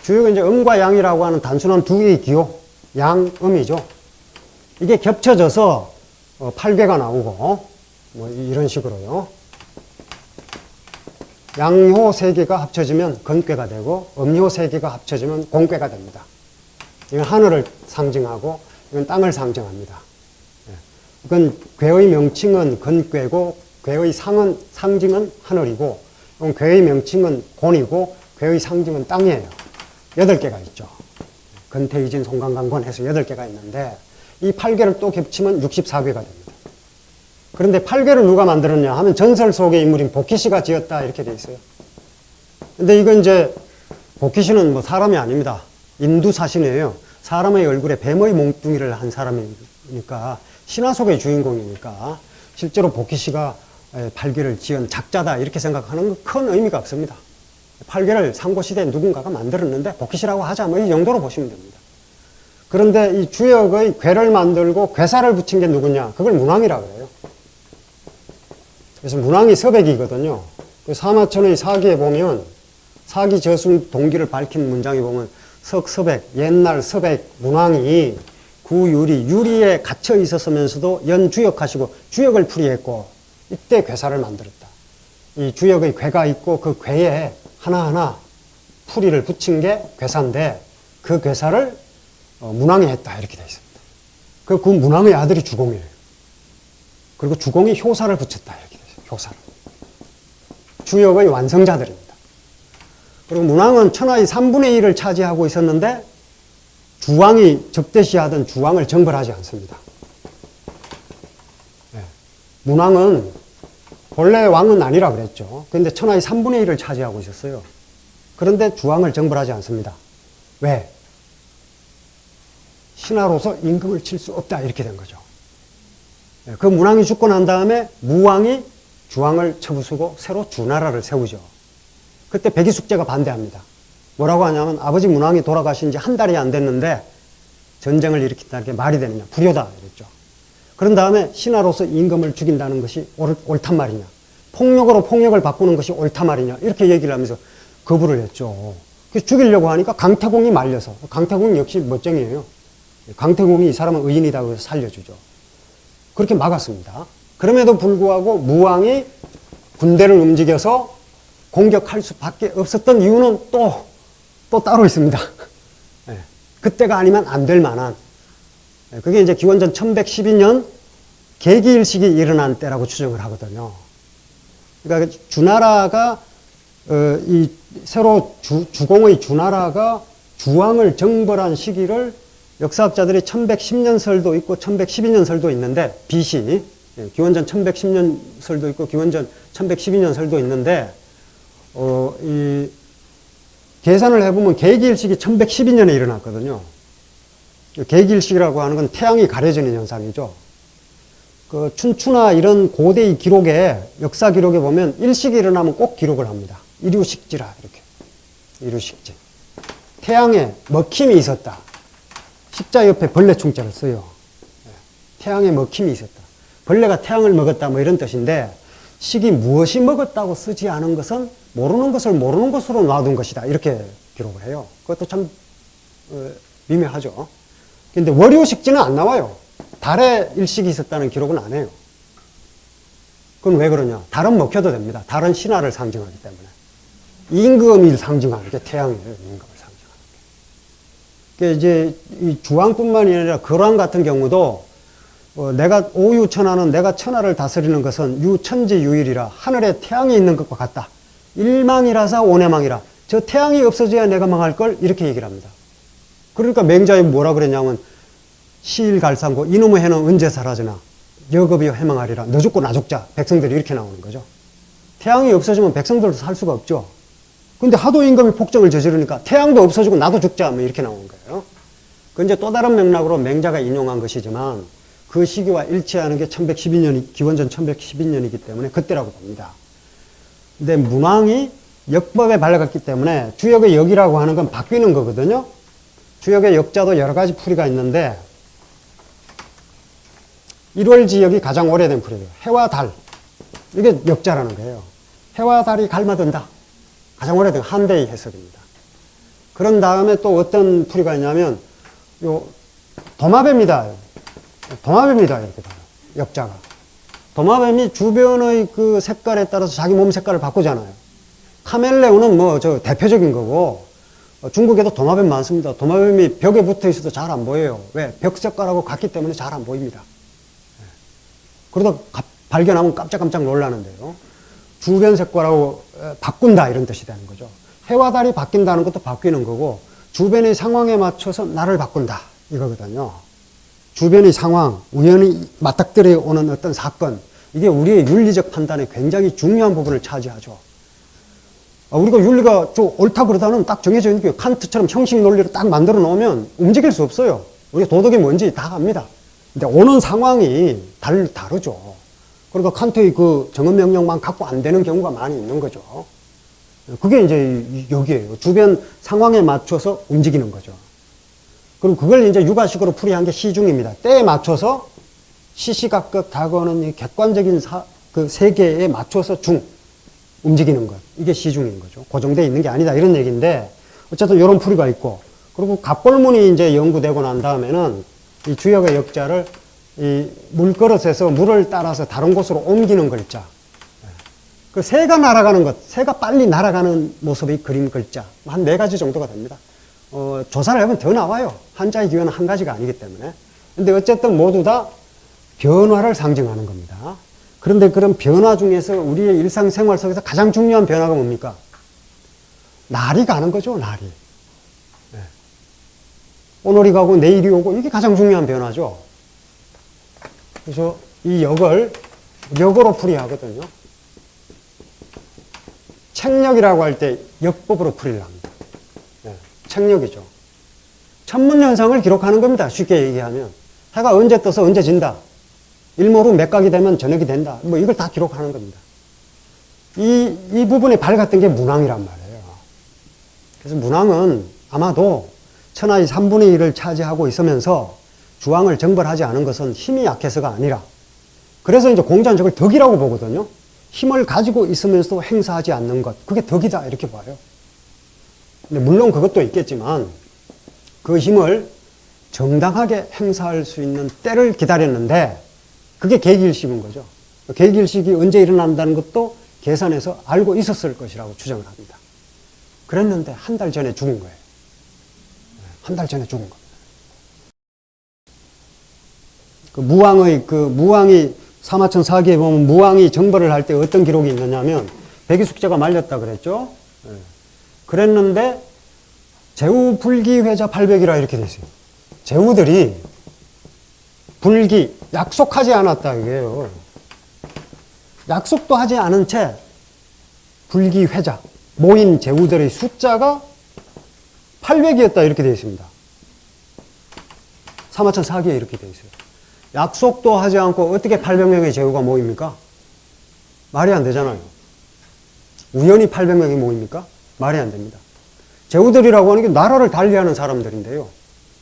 주역은 이제 음과 양이라고 하는 단순한 두 개의 기호, 양, 음이죠. 이게 겹쳐져서 8괴가 나오고 뭐 이런 식으로요. 양효 3개가 합쳐지면 건괴가 되고 음효 3개가 합쳐지면 공괴가 됩니다. 이건 하늘을 상징하고 이건 땅을 상징합니다. 이건 괴의 명칭은 건괴고 괴의 상징은 하늘이고 괴의 명칭은 곤이고 괴의 상징은 땅이에요. 8개가 있죠. 건태이진 송강강권 해서 8개가 있는데 이 8개를 또 겹치면 64괴가 됩니다. 그런데 8괴를 누가 만들었냐 하면 전설 속의 인물인 복희씨가 지었다 이렇게 돼 있어요. 근데 이건 이제 복희씨는 뭐 사람이 아닙니다. 인두사신이에요. 사람의 얼굴에 뱀의 몽둥이를 한 사람이니까 신화 속의 주인공이니까 실제로 복희씨가 8괴를 지은 작자다 이렇게 생각하는 건 큰 의미가 없습니다. 8괴를 상고시대에 누군가가 만들었는데 복희씨라고 하자 뭐 이 정도로 보시면 됩니다. 그런데 이 주역의 괴를 만들고 괴사를 붙인 게 누구냐? 그걸 문왕이라 그래요. 그래서 문왕이 서백이거든요. 그 사마천의 사기에 보면 사기 저술 동기를 밝힌 문장에 보면 석서백, 옛날 서백 문왕이 구유리, 유리에 갇혀 있었으면서도 연주역하시고 주역을 풀이했고 이때 괴사를 만들었다. 이 주역의 괴가 있고 그 괴에 하나하나 풀이를 붙인 게 괴사인데 그 괴사를 문왕이 했다 이렇게 되어 있습니다. 그 문왕의 아들이 주공이에요. 그리고 주공이 효사를 붙였다 이렇게 되어 있어요. 효사를. 주역의 완성자들입니다. 그리고 문왕은 천하의 3분의 1을 차지하고 있었는데 주왕이 적대시하던 주왕을 정벌하지 않습니다. 네. 문왕은 본래 왕은 아니라 그랬죠. 그런데 천하의 3분의 1을 차지하고 있었어요. 그런데 주왕을 정벌하지 않습니다. 왜? 신하로서 임금을 칠 수 없다 이렇게 된 거죠. 네. 그 문왕이 죽고 난 다음에 무왕이 주왕을 쳐부수고 새로 주나라를 세우죠. 그때 백이숙제가 반대합니다. 뭐라고 하냐면 아버지 문왕이 돌아가신 지 한 달이 안 됐는데 전쟁을 일으킨다는 게 말이 되느냐. 불효다 이랬죠. 그런 다음에 신하로서 임금을 죽인다는 것이 옳단 말이냐. 폭력으로 폭력을 바꾸는 것이 옳단 말이냐. 이렇게 얘기를 하면서 거부를 했죠. 그래서 죽이려고 하니까 강태공이 말려서. 강태공 역시 멋쟁이에요. 강태공이 이 사람은 의인이다 그래서 살려주죠. 그렇게 막았습니다. 그럼에도 불구하고 무왕이 군대를 움직여서 공격할 수밖에 없었던 이유는 또 따로 있습니다. 네. 그때가 아니면 안 될 만한. 네. 그게 이제 기원전 1112년 계기일식이 일어난 때라고 추정을 하거든요. 그러니까 주나라가 이 새로 주공의 주나라가 주왕을 정벌한 시기를 역사학자들이 1110년설도 있고 1112년설도 있는데 BC 기원전 1110년설도 있고 기원전 1112년설도 있는데 이 계산을 해보면 계기일식이 1112년에 일어났거든요. 계기일식이라고 하는 건 태양이 가려지는 현상이죠. 그 춘추나 이런 고대의 기록에 역사 기록에 보면 일식이 일어나면 꼭 기록을 합니다. 일유식지라 이렇게 일유식지. 태양에 먹힘이 있었다. 식자 옆에 벌레 충자를 써요. 태양에 먹힘이 있었다. 벌레가 태양을 먹었다 뭐 이런 뜻인데 식이 무엇이 먹었다고 쓰지 않은 것은 모르는 것을 모르는 것으로 놔둔 것이다. 이렇게 기록을 해요. 그것도 참 미묘하죠. 근데 월요식지는 안 나와요. 달에 일식이 있었다는 기록은 안 해요. 그건 왜 그러냐? 달은 먹혀도 됩니다. 달은 신화를 상징하기 때문에. 임금을 상징하는 게 태양이에요. 임금을 상징하는 게. 그러니까 이제 이 주왕뿐만이 아니라 거랑 같은 경우도 내가 오유천하는 내가 천하를 다스리는 것은 유천지유일이라 하늘에 태양이 있는 것과 같다. 일망이라사 오내망이라. 저 태양이 없어져야 내가 망할 걸 이렇게 얘기를 합니다. 그러니까 맹자에 뭐라 그랬냐면 시일갈상고 이놈의 해는 언제 사라지나 여급이여 해망하리라. 너 죽고 나 죽자. 백성들이 이렇게 나오는 거죠. 태양이 없어지면 백성들도 살 수가 없죠. 근데 하도 임금이 폭정을 저지르니까 태양도 없어지고 나도 죽자. 뭐 이렇게 나오는 거예요. 그 이제 또 다른 맥락으로 맹자가 인용한 것이지만 그 시기와 일치하는 게 1112년이, 기원전 1112년이기 때문에 그때라고 봅니다. 근데 문왕이 역법에 발려갔기 때문에 주역의 역이라고 하는 건 바뀌는 거거든요. 주역의 역자도 여러 가지 풀이가 있는데 1월 지역이 가장 오래된 풀이에요. 해와 달. 이게 역자라는 거예요. 해와 달이 갈마든다. 가장 오래된 한대의 해석입니다. 그런 다음에 또 어떤 풀이가 있냐면 도마뱀이다. 도마뱀이다. 이렇게 봐요. 역자가. 도마뱀이 주변의 그 색깔에 따라서 자기 몸 색깔을 바꾸잖아요. 카멜레온은 뭐 저 대표적인 거고 중국에도 도마뱀 많습니다. 도마뱀이 벽에 붙어 있어도 잘 안 보여요. 왜? 벽 색깔하고 같기 때문에 잘 안 보입니다. 그러다 발견하면 깜짝깜짝 놀라는데요. 주변 색깔하고 바꾼다 이런 뜻이 되는 거죠. 해와 달이 바뀐다는 것도 바뀌는 거고 주변의 상황에 맞춰서 나를 바꾼다 이거거든요. 주변의 상황, 우연히 맞닥뜨려 오는 어떤 사건, 이게 우리의 윤리적 판단에 굉장히 중요한 부분을 차지하죠. 우리가 윤리가 옳다 그러다는 딱 정해져 있는 게 칸트처럼 형식 논리로 딱 만들어 놓으면 움직일 수 없어요. 우리가 도덕이 뭔지 다 압니다. 근데 오는 상황이 다르죠. 그러니까 칸트의 그 정언명령만 갖고 안 되는 경우가 많이 있는 거죠. 그게 이제 여기에요. 주변 상황에 맞춰서 움직이는 거죠. 그리고 그걸 이제 육아식으로 풀이한 게 시중입니다. 때에 맞춰서 시시각각 다가오는 이 객관적인 그 세계에 맞춰서 움직이는 것. 이게 시중인 거죠. 고정되어 있는 게 아니다. 이런 얘기인데, 어쨌든 이런 풀이가 있고, 그리고 갑볼문이 이제 연구되고 난 다음에는 이 주역의 역자를 이 물그릇에서 물을 따라서 다른 곳으로 옮기는 글자. 그 새가 날아가는 것, 새가 빨리 날아가는 모습이 그림 글자. 한 4가지 정도가 됩니다. 조사를 해보면 더 나와요. 한자의 기호는 한 가지가 아니기 때문에. 근데 어쨌든 모두 다 변화를 상징하는 겁니다. 그런데 그런 변화 중에서 우리의 일상생활 속에서 가장 중요한 변화가 뭡니까? 날이 가는 거죠, 날이. 네. 오늘이 가고 내일이 오고, 이게 가장 중요한 변화죠. 그래서 이 역으로 풀이하거든요. 책력이라고 할 때 역법으로 풀이를 합니다. 네, 책력이죠. 천문현상을 기록하는 겁니다. 쉽게 얘기하면. 해가 언제 떠서 언제 진다. 일몰 후 맥각이 되면 저녁이 된다. 뭐 이걸 다 기록하는 겁니다. 이 부분에 밝았던 게 문왕이란 말이에요. 그래서 문왕은 아마도 천하의 3분의 1을 차지하고 있으면서 주왕을 정벌하지 않은 것은 힘이 약해서가 아니라, 그래서 이제 공자는 저걸 덕이라고 보거든요. 힘을 가지고 있으면서도 행사하지 않는 것, 그게 덕이다 이렇게 봐요. 근데 물론 그것도 있겠지만 그 힘을 정당하게 행사할 수 있는 때를 기다렸는데, 그게 계기일식인 거죠. 계기일식이 언제 일어난다는 것도 계산해서 알고 있었을 것이라고 추정을 합니다. 그랬는데 한 달 전에 죽은 거예요. 한 달 전에 죽은 겁니다. 무왕이 사마천 사기에 보면 무왕이 정벌을 할 때 어떤 기록이 있느냐면, 백이숙제가 말렸다 그랬죠. 그랬는데 제후 불기회자 800이라 이렇게 돼 있어요. 제후들이 약속하지 않았다 이게요. 약속도 하지 않은 채 불기회자 모인 제후들의 숫자가 800이었다 이렇게 되어 있습니다. 사마천 사기에 이렇게 되어 있어요. 약속도 하지 않고 어떻게 800명의 제후가 모입니까? 말이 안 되잖아요. 우연히 800명이 모입니까? 말이 안 됩니다. 제후들이라고 하는 게 나라를 달리하는 사람들인데요.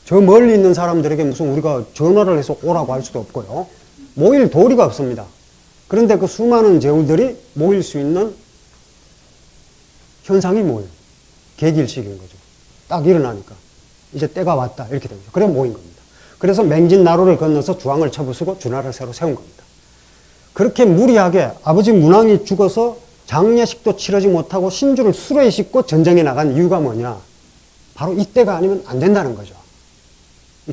저 멀리 있는 사람들에게 무슨 우리가 전화를 해서 오라고 할 수도 없고요. 모일 도리가 없습니다. 그런데 그 수많은 제후들이 모일 수 있는 현상이 뭐예요? 계기일식인 거죠. 딱 일어나니까 이제 때가 왔다 이렇게 됩니다. 그래 모인 겁니다. 그래서 맹진나루를 건너서 주왕을 쳐부수고 주나라를 새로 세운 겁니다. 그렇게 무리하게 아버지 문왕이 죽어서 장례식도 치르지 못하고 신주를 수레에 싣고 전쟁에 나간 이유가 뭐냐? 바로 이때가 아니면 안 된다는 거죠.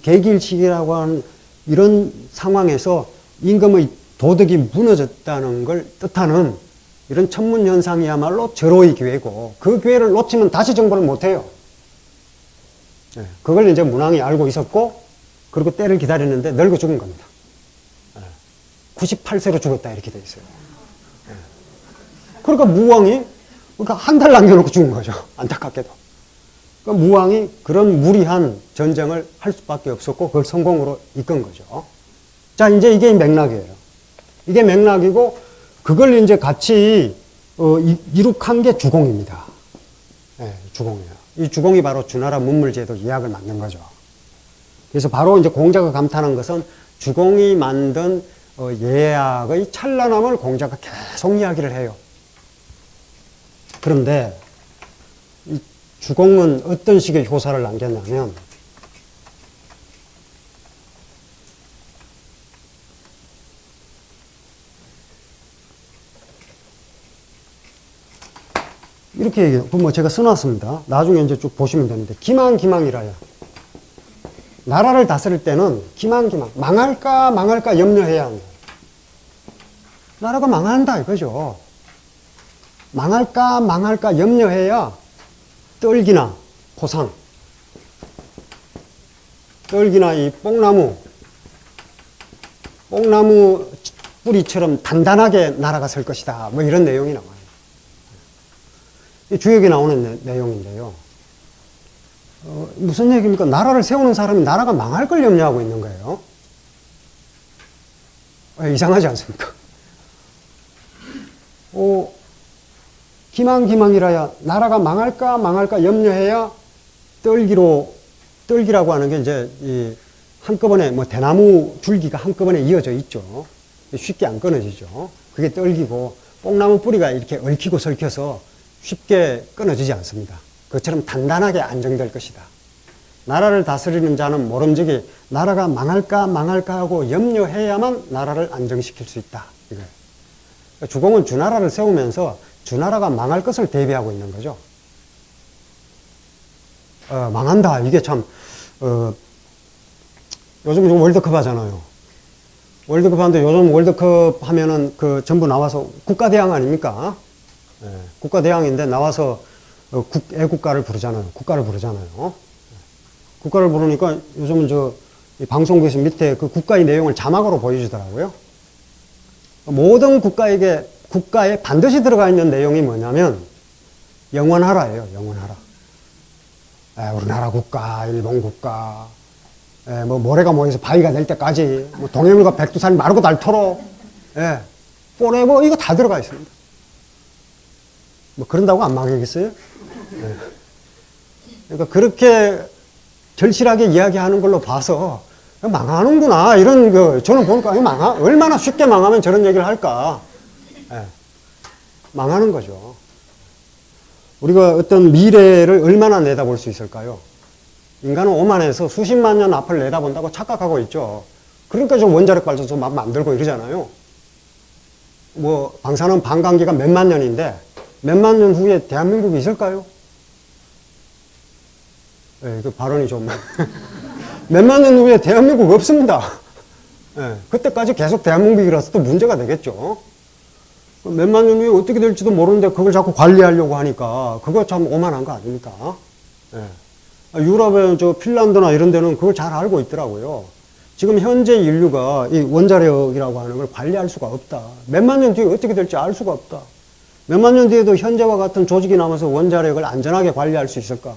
계기일식이라고 하는 이런 상황에서 임금의 도덕이 무너졌다는 걸 뜻하는 이런 천문현상이야말로 절호의 기회고, 그 기회를 놓치면 다시 정벌을 못해요. 그걸 이제 문왕이 알고 있었고, 그리고 때를 기다렸는데 늙어 죽은 겁니다. 98세로 죽었다 이렇게 돼 있어요. 그러니까 무왕이 한 달 남겨놓고 죽은 거죠. 안타깝게도. 그러니까 무왕이 그런 무리한 전쟁을 할 수밖에 없었고, 그걸 성공으로 이끈 거죠. 자, 이제 이게 맥락이에요. 이게 맥락이고, 그걸 이제 같이 이룩한 게 주공입니다. 네, 주공이에요. 이 주공이 바로 주나라 문물제도 이야기를 만든 거죠. 그래서 바로 이제 공자가 감탄한 것은 주공이 만든 예약의 찬란함을 공자가 계속 이야기를 해요. 그런데 이 주공은 어떤 식의 효사를 남겼냐면, 이렇게 얘기해요. 뭐 제가 써놨습니다. 나중에 이제 쭉 보시면 되는데, 기망이라야. 나라를 다스릴 때는 망할까 염려해야 합니다. 나라가 망한다 이거죠. 망할까 염려해야 떨기나 포상, 떨기나 이 뽕나무 뿌리처럼 단단하게 나라가 설 것이다. 뭐 이런 내용이 나와요. 이 주역에 나오는 내용인데요. 무슨 얘기입니까? 나라를 세우는 사람이 나라가 망할 걸 염려하고 있는 거예요. 이상하지 않습니까? 기망이라야 나라가 망할까 염려해야 떨기로 떨기라고 하는 게 이제 이 한꺼번에 뭐 대나무 줄기가 한꺼번에 이어져 있죠. 쉽게 안 끊어지죠. 그게 떨기고 뽕나무 뿌리가 이렇게 얽히고 설켜서 쉽게 끊어지지 않습니다. 그것처럼 단단하게 안정될 것이다. 나라를 다스리는 자는 모름지기 나라가 망할까 하고 염려해야만 나라를 안정시킬 수 있다. 이거예요. 주공은 주나라를 세우면서 주나라가 망할 것을 대비하고 있는 거죠. 망한다. 이게 참 요즘 좀 월드컵 하잖아요. 월드컵 하는데 요즘 월드컵 하면은 그 전부 나와서 국가대항 아닙니까? 예, 국가대항인데 나와서 애국가를 부르잖아요. 국가를 부르잖아요. 국가를 부르니까 요즘은 이 방송국에서 밑에 그 국가의 내용을 자막으로 보여주더라고요. 모든 국가에 반드시 들어가 있는 내용이 뭐냐면 영원하라예요. 영원하라. 우리나라 국가, 일본 국가, 뭐 모래가 모여서 바위가 될 때까지, 뭐 동해물과 백두산이 마르고 닳도록, forever 이거 다 들어가 있습니다. 뭐 그런다고 안 망하겠어요? 그러니까 그렇게 절실하게 이야기하는 걸로 봐서 망하는구나 이런 거 저는 보니까 얼마나 쉽게 망하면 저런 얘기를 할까? 망하는 거죠. 우리가 어떤 미래를 얼마나 내다볼 수 있을까요? 인간은 오만해서 수십만 년 앞을 내다본다고 착각하고 있죠. 그러니까 좀 원자력 발전소 막 만들고 이러잖아요. 뭐 방사능 반감기가 몇만 년인데 몇만 년 후에 대한민국이 있을까요? 그 발언이 좀 몇만 년 후에 대한민국 없습니다. 그때까지 계속 대한민국이라서 또 문제가 되겠죠. 몇만 년 후에 어떻게 될지도 모르는데 그걸 자꾸 관리하려고 하니까 그거 참 오만한 거 아닙니까? 유럽의 핀란드나 이런 데는 그걸 잘 알고 있더라고요. 지금 현재 인류가 이 원자력이라고 하는 걸 관리할 수가 없다. 몇만 년 뒤에 어떻게 될지 알 수가 없다. 몇만 년 뒤에도 현재와 같은 조직이 남아서 원자력을 안전하게 관리할 수 있을까?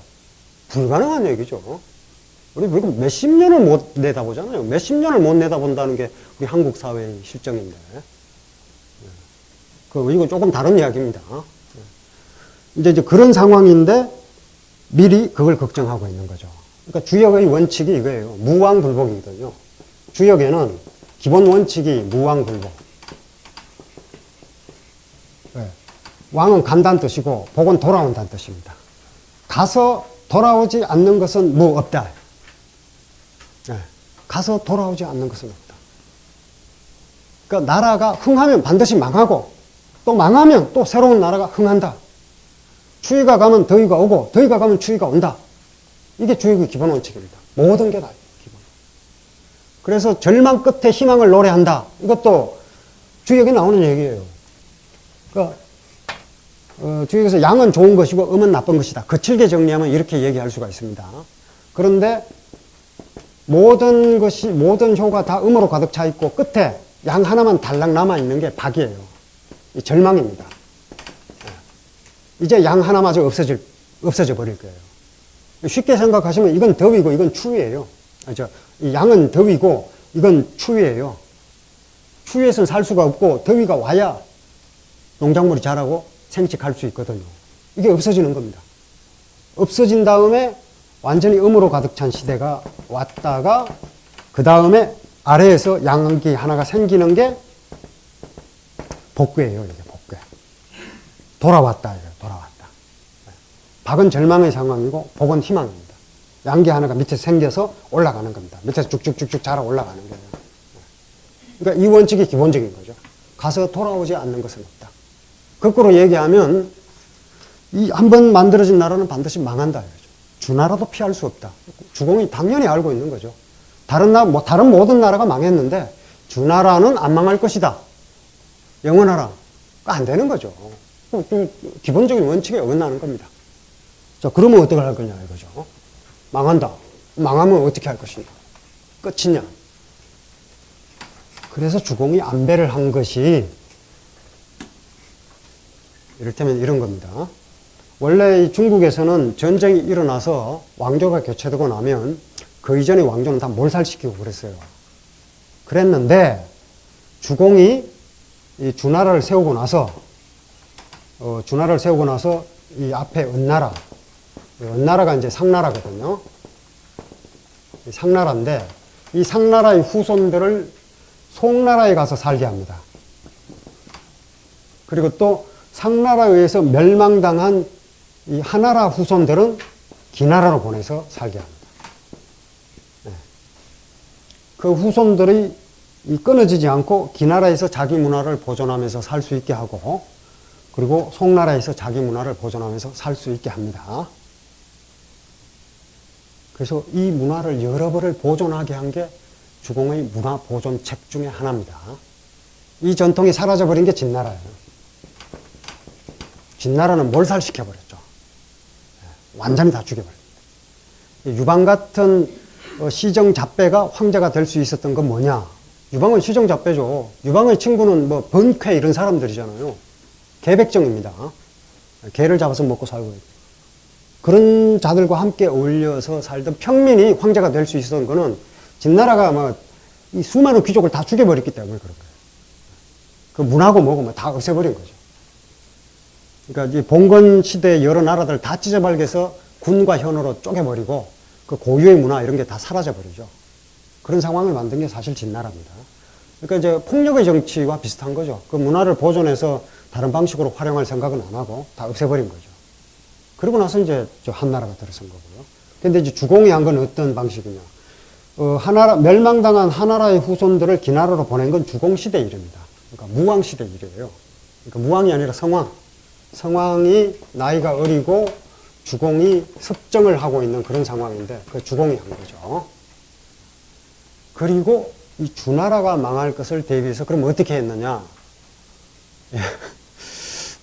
불가능한 얘기죠. 우리 몇십 년을 못 내다보잖아요. 몇십 년을 못 내다본다는 게 우리 한국 사회의 실정인데. 이건 조금 다른 이야기입니다. 이제 그런 상황인데 미리 그걸 걱정하고 있는 거죠. 그러니까 주역의 원칙이 이거예요. 무왕불복이거든요. 주역에는 기본 원칙이 무왕불복. 왕은 간다는 뜻이고 복은 돌아온다는 뜻입니다. 가서 돌아오지 않는 것은 뭐 없다. 가서 돌아오지 않는 것은 없다. 그러니까 나라가 흥하면 반드시 망하고 또 망하면 또 새로운 나라가 흥한다. 추위가 가면 더위가 오고 더위가 가면 추위가 온다. 이게 주역의 기본 원칙입니다. 모든 게 다 기본. 그래서 절망 끝에 희망을 노래한다. 이것도 주역에 나오는 얘기예요. 그러니까 주역에서 양은 좋은 것이고 음은 나쁜 것이다. 거칠게 정리하면 이렇게 얘기할 수가 있습니다. 그런데 모든 효가 다 음으로 가득 차 있고 끝에 양 하나만 달랑 남아 있는 게 박이에요. 이 절망입니다. 이제 양 하나마저 없어져 버릴 거예요. 쉽게 생각하시면 이건 더위고 이건 추위예요. 이 양은 더위고 이건 추위예요. 추위에서는 살 수가 없고 더위가 와야 농작물이 자라고 생식할 수 있거든요. 이게 없어지는 겁니다. 없어진 다음에 완전히 음으로 가득 찬 시대가 왔다가 그 다음에 아래에서 양기 하나가 생기는 게 복괴예요. 이게 복괴. 돌아왔다. 돌아왔다. 박은 절망의 상황이고 복은 희망입니다. 양기 하나가 밑에 생겨서 올라가는 겁니다. 밑에서 쭉쭉쭉쭉 자라 올라가는 거예요. 그러니까 이 원칙이 기본적인 거죠. 가서 돌아오지 않는 것은 없다. 거꾸로 얘기하면 이 한번 만들어진 나라는 반드시 망한다. 주나라도 피할 수 없다. 주공이 당연히 알고 있는 거죠. 다른 모든 나라가 망했는데 주나라는 안 망할 것이다. 영원하라. 안 되는 거죠. 기본적인 원칙에 어긋나는 겁니다. 자, 그러면 어떻게 할 거냐 이거죠. 망한다. 망하면 어떻게 할 것이냐. 끝이냐. 그래서 주공이 안배를 한 것이 이를테면 이런 겁니다. 원래 중국에서는 전쟁이 일어나서 왕조가 교체되고 나면 그 이전의 왕조는 다 몰살시키고 그랬어요. 그랬는데 주공이 이 주나라를 세우고 나서 이 앞에 은나라가 이제 상나라거든요. 상나라인데 이 상나라의 후손들을 송나라에 가서 살게 합니다. 그리고 또 상나라에 의해서 멸망당한 이 하나라 후손들은 기나라로 보내서 살게 합니다. 네. 그 후손들이 끊어지지 않고 기나라에서 자기 문화를 보존하면서 살 수 있게 하고 그리고 송나라에서 자기 문화를 보존하면서 살 수 있게 합니다. 그래서 이 문화를 여러 벌을 보존하게 한 게 주공의 문화 보존책 중에 하나입니다. 이 전통이 사라져버린 게 진나라예요. 진나라는 몰살시켜버렸죠. 완전히 다 죽여버립니다. 유방 같은 시정 잡배가 황제가 될 수 있었던 건 뭐냐? 유방은 시정 잡배죠. 유방의 친구는 뭐 번쾌 이런 사람들이잖아요. 개백정입니다. 개를 잡아서 먹고 살고 있고. 그런 자들과 함께 어울려서 살던 평민이 황제가 될 수 있었던 거는 진나라가 뭐 이 수많은 귀족을 다 죽여버렸기 때문에 그런 거예요. 그 문하고 뭐고 뭐 다 없애버린 거죠. 그러니까 이 봉건 시대의 여러 나라들 다 찢어발겨서 군과 현으로 쪼개버리고 그 고유의 문화 이런 게 다 사라져버리죠. 그런 상황을 만든 게 사실 진나라입니다. 그러니까 이제 폭력의 정치와 비슷한 거죠. 그 문화를 보존해서 다른 방식으로 활용할 생각은 안 하고 다 없애버린 거죠. 그러고 나서 이제 한나라가 들어선 거고요. 근데 이제 주공이 한 건 어떤 방식이냐. 멸망당한 하나라의 후손들을 기나라로 보낸 건 주공시대 일입니다. 그러니까 무왕시대 일이에요. 그러니까 무왕이 아니라 성왕. 성왕이 나이가 어리고 주공이 습정을 하고 있는 그런 상황인데 그 주공이 한 거죠. 그리고 이 주나라가 망할 것을 대비해서 그럼 어떻게 했느냐.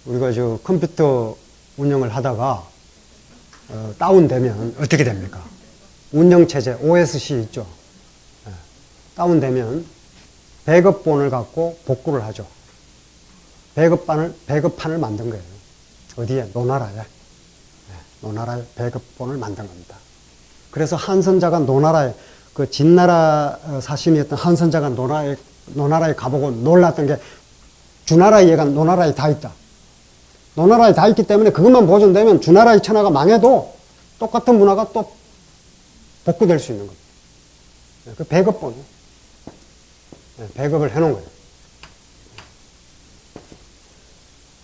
우리가 저 컴퓨터 운영을 하다가 다운되면 어떻게 됩니까? 운영체제 OSC 있죠. 다운되면 배급본을 갖고 복구를 하죠. 배급판을 만든 거예요. 어디에? 노나라에. 노나라에 배급본을 만든 겁니다. 그래서 한선자가 노나라에, 그 진나라 사신이었던 한선자가 노나라에 가보고 놀랐던 게 주나라의 얘가 노나라에 다 있다. 노나라에 다 있기 때문에 그것만 보존되면 주나라의 천하가 망해도 똑같은 문화가 또 복구될 수 있는 겁니다. 그 배급본. 배급을 해놓은 거예요.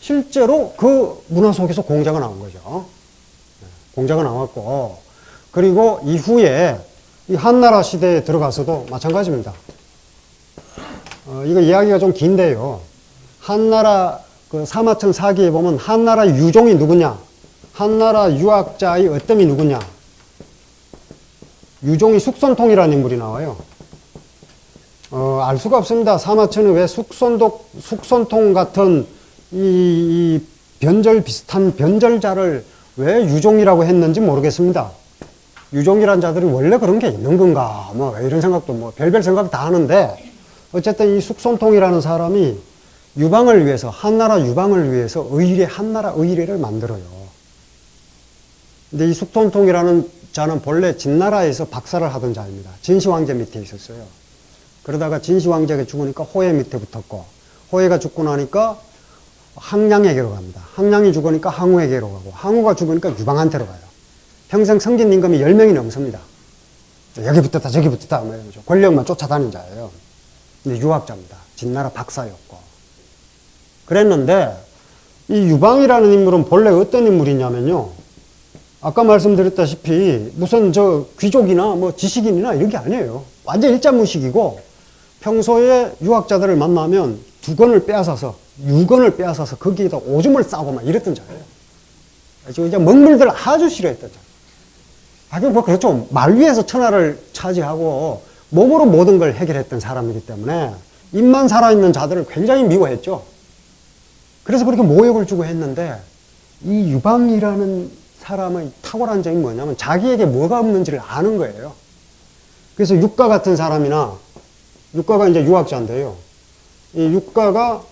실제로 그 문화 속에서 공자가 나온 거죠. 공자가 나왔고, 그리고 이후에 이 한나라 시대에 들어가서도 마찬가지입니다. 이거 이야기가 좀 긴데요. 한나라 그 사마천 사기에 보면 한나라 유종이 누구냐? 한나라 유학자의 어뜸이 누구냐? 유종이 숙손통이라는 인물이 나와요. 알 수가 없습니다. 사마천은 왜 숙손통 같은 이 변절 비슷한 변절자를 왜 유종이라고 했는지 모르겠습니다. 유종이라는 자들이 원래 그런 게 있는 건가? 뭐 이런 생각도 뭐 별별 생각 다 하는데 어쨌든 이 숙손통이라는 사람이 유방을 위해서 한나라 유방을 위해서 한나라 의례를 만들어요. 근데 이 숙손통이라는 자는 본래 진나라에서 박사를 하던 자입니다. 진시황제 밑에 있었어요. 그러다가 진시황제가 죽으니까 호해 밑에 붙었고 호해가 죽고 나니까 항량에게로 갑니다. 항량이 죽으니까 항우에게로 가고 항우가 죽으니까 유방한테로 가요. 평생 성긴 임금이 10명이 넘습니다. 여기 붙었다 저기 붙었다 뭐 이러죠. 권력만 쫓아다닌 자예요. 근데 유학자입니다. 진나라 박사였고. 그랬는데 이 유방이라는 인물은 본래 어떤 인물이냐면요. 아까 말씀드렸다시피 무슨 저 귀족이나 뭐 지식인이나 이런 게 아니에요. 완전 일자무식이고 평소에 유학자들을 만나면 두건을 빼앗아서 유건을 빼앗아서 거기에다 오줌을 싸고 막 이랬던 자예요. 이제 먹물들 아주 싫어했던 자. 하긴 뭐 그렇죠. 말 위에서 천하를 차지하고 몸으로 모든 걸 해결했던 사람이기 때문에 입만 살아있는 자들을 굉장히 미워했죠. 그래서 그렇게 모욕을 주고 했는데 이 유방이라는 사람의 탁월한 점이 뭐냐면 자기에게 뭐가 없는지를 아는 거예요. 그래서 육가 같은 사람이나 육가가 이제 유학자인데요. 이 육가가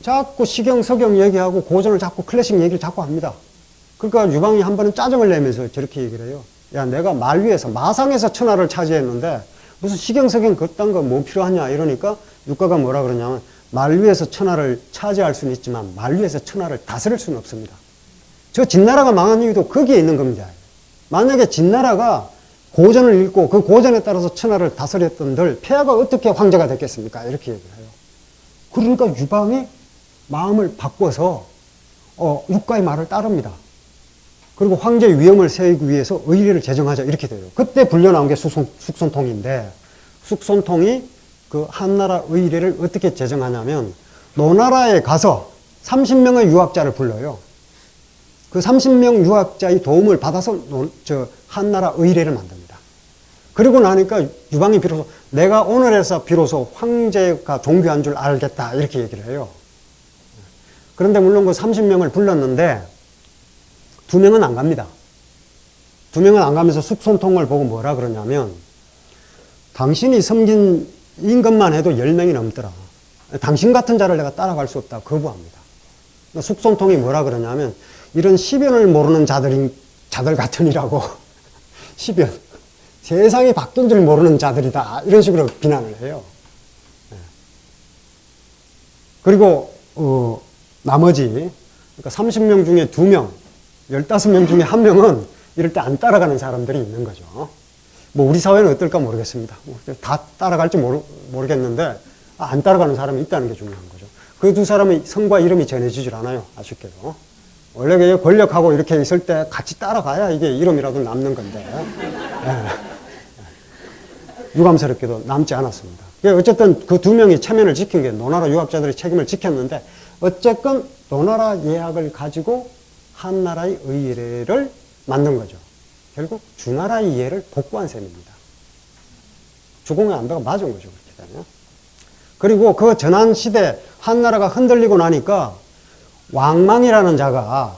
자꾸 시경, 서경 얘기하고 고전을 자꾸 클래식 얘기를 자꾸 합니다. 그러니까 유방이 한 번은 짜증을 내면서 저렇게 얘기를 해요. 야, 내가 말 위에서 마상에서 천하를 차지했는데 무슨 시경, 서경 그딴 거 뭐 필요하냐 이러니까 육가가 뭐라 그러냐면 말 위에서 천하를 차지할 수는 있지만 말 위에서 천하를 다스릴 수는 없습니다. 저 진나라가 망한 이유도 거기에 있는 겁니다. 만약에 진나라가 고전을 읽고 그 고전에 따라서 천하를 다스렸던들 폐하가 어떻게 황제가 됐겠습니까? 이렇게 얘기를 해요. 그러니까 유방이 마음을 바꿔서 육가의 말을 따릅니다. 그리고 황제의 위엄을 세우기 위해서 의례를 제정하자 이렇게 돼요. 그때 불려나온 게 숙손통인데 숙손통이 그 한나라 의례를 어떻게 제정하냐면 노나라에 가서 30명의 유학자를 불러요. 그 30명 유학자의 도움을 받아서 한나라 의례를 만듭니다. 그리고 나니까 유방이 비로소 내가 오늘에서 비로소 황제가 종교한 줄 알겠다 이렇게 얘기를 해요. 그런데 물론 그 30명을 불렀는데 2명은 안 갑니다. 2명은 안 가면서 숙손통을 보고 뭐라 그러냐면 당신이 섬긴 임금만 해도 10명이 넘더라. 당신 같은 자를 내가 따라갈 수 없다. 거부합니다. 숙손통이 뭐라 그러냐면 이런 시변을 모르는 자들 같으니라고 시변 세상이 바뀐 줄 모르는 자들이다. 이런 식으로 비난을 해요. 그리고 나머지 그러니까 30명 중에 2명 15명 중에 1명은 이럴 때 안 따라가는 사람들이 있는 거죠. 뭐 우리 사회는 어떨까 모르겠습니다. 다 따라갈지 모르겠는데 안 따라가는 사람이 있다는 게 중요한 거죠. 그 2사람의 성과 이름이 전해지질 않아요. 아쉽게도. 원래 권력하고 이렇게 있을 때 같이 따라가야 이게 이름이라도 남는 건데 유감스럽게도 남지 않았습니다. 어쨌든 그 2명이 체면을 지킨 게 노나라 유학자들의 책임을 지켰는데 어쨌건 노나라 예약을 가지고 한나라의 의례를 만든 거죠. 결국 주나라의 이해를 복구한 셈입니다. 주공의 안배가 맞은 거죠. 그렇게 되면. 그리고 그 전한 시대 한나라가 흔들리고 나니까 왕망이라는 자가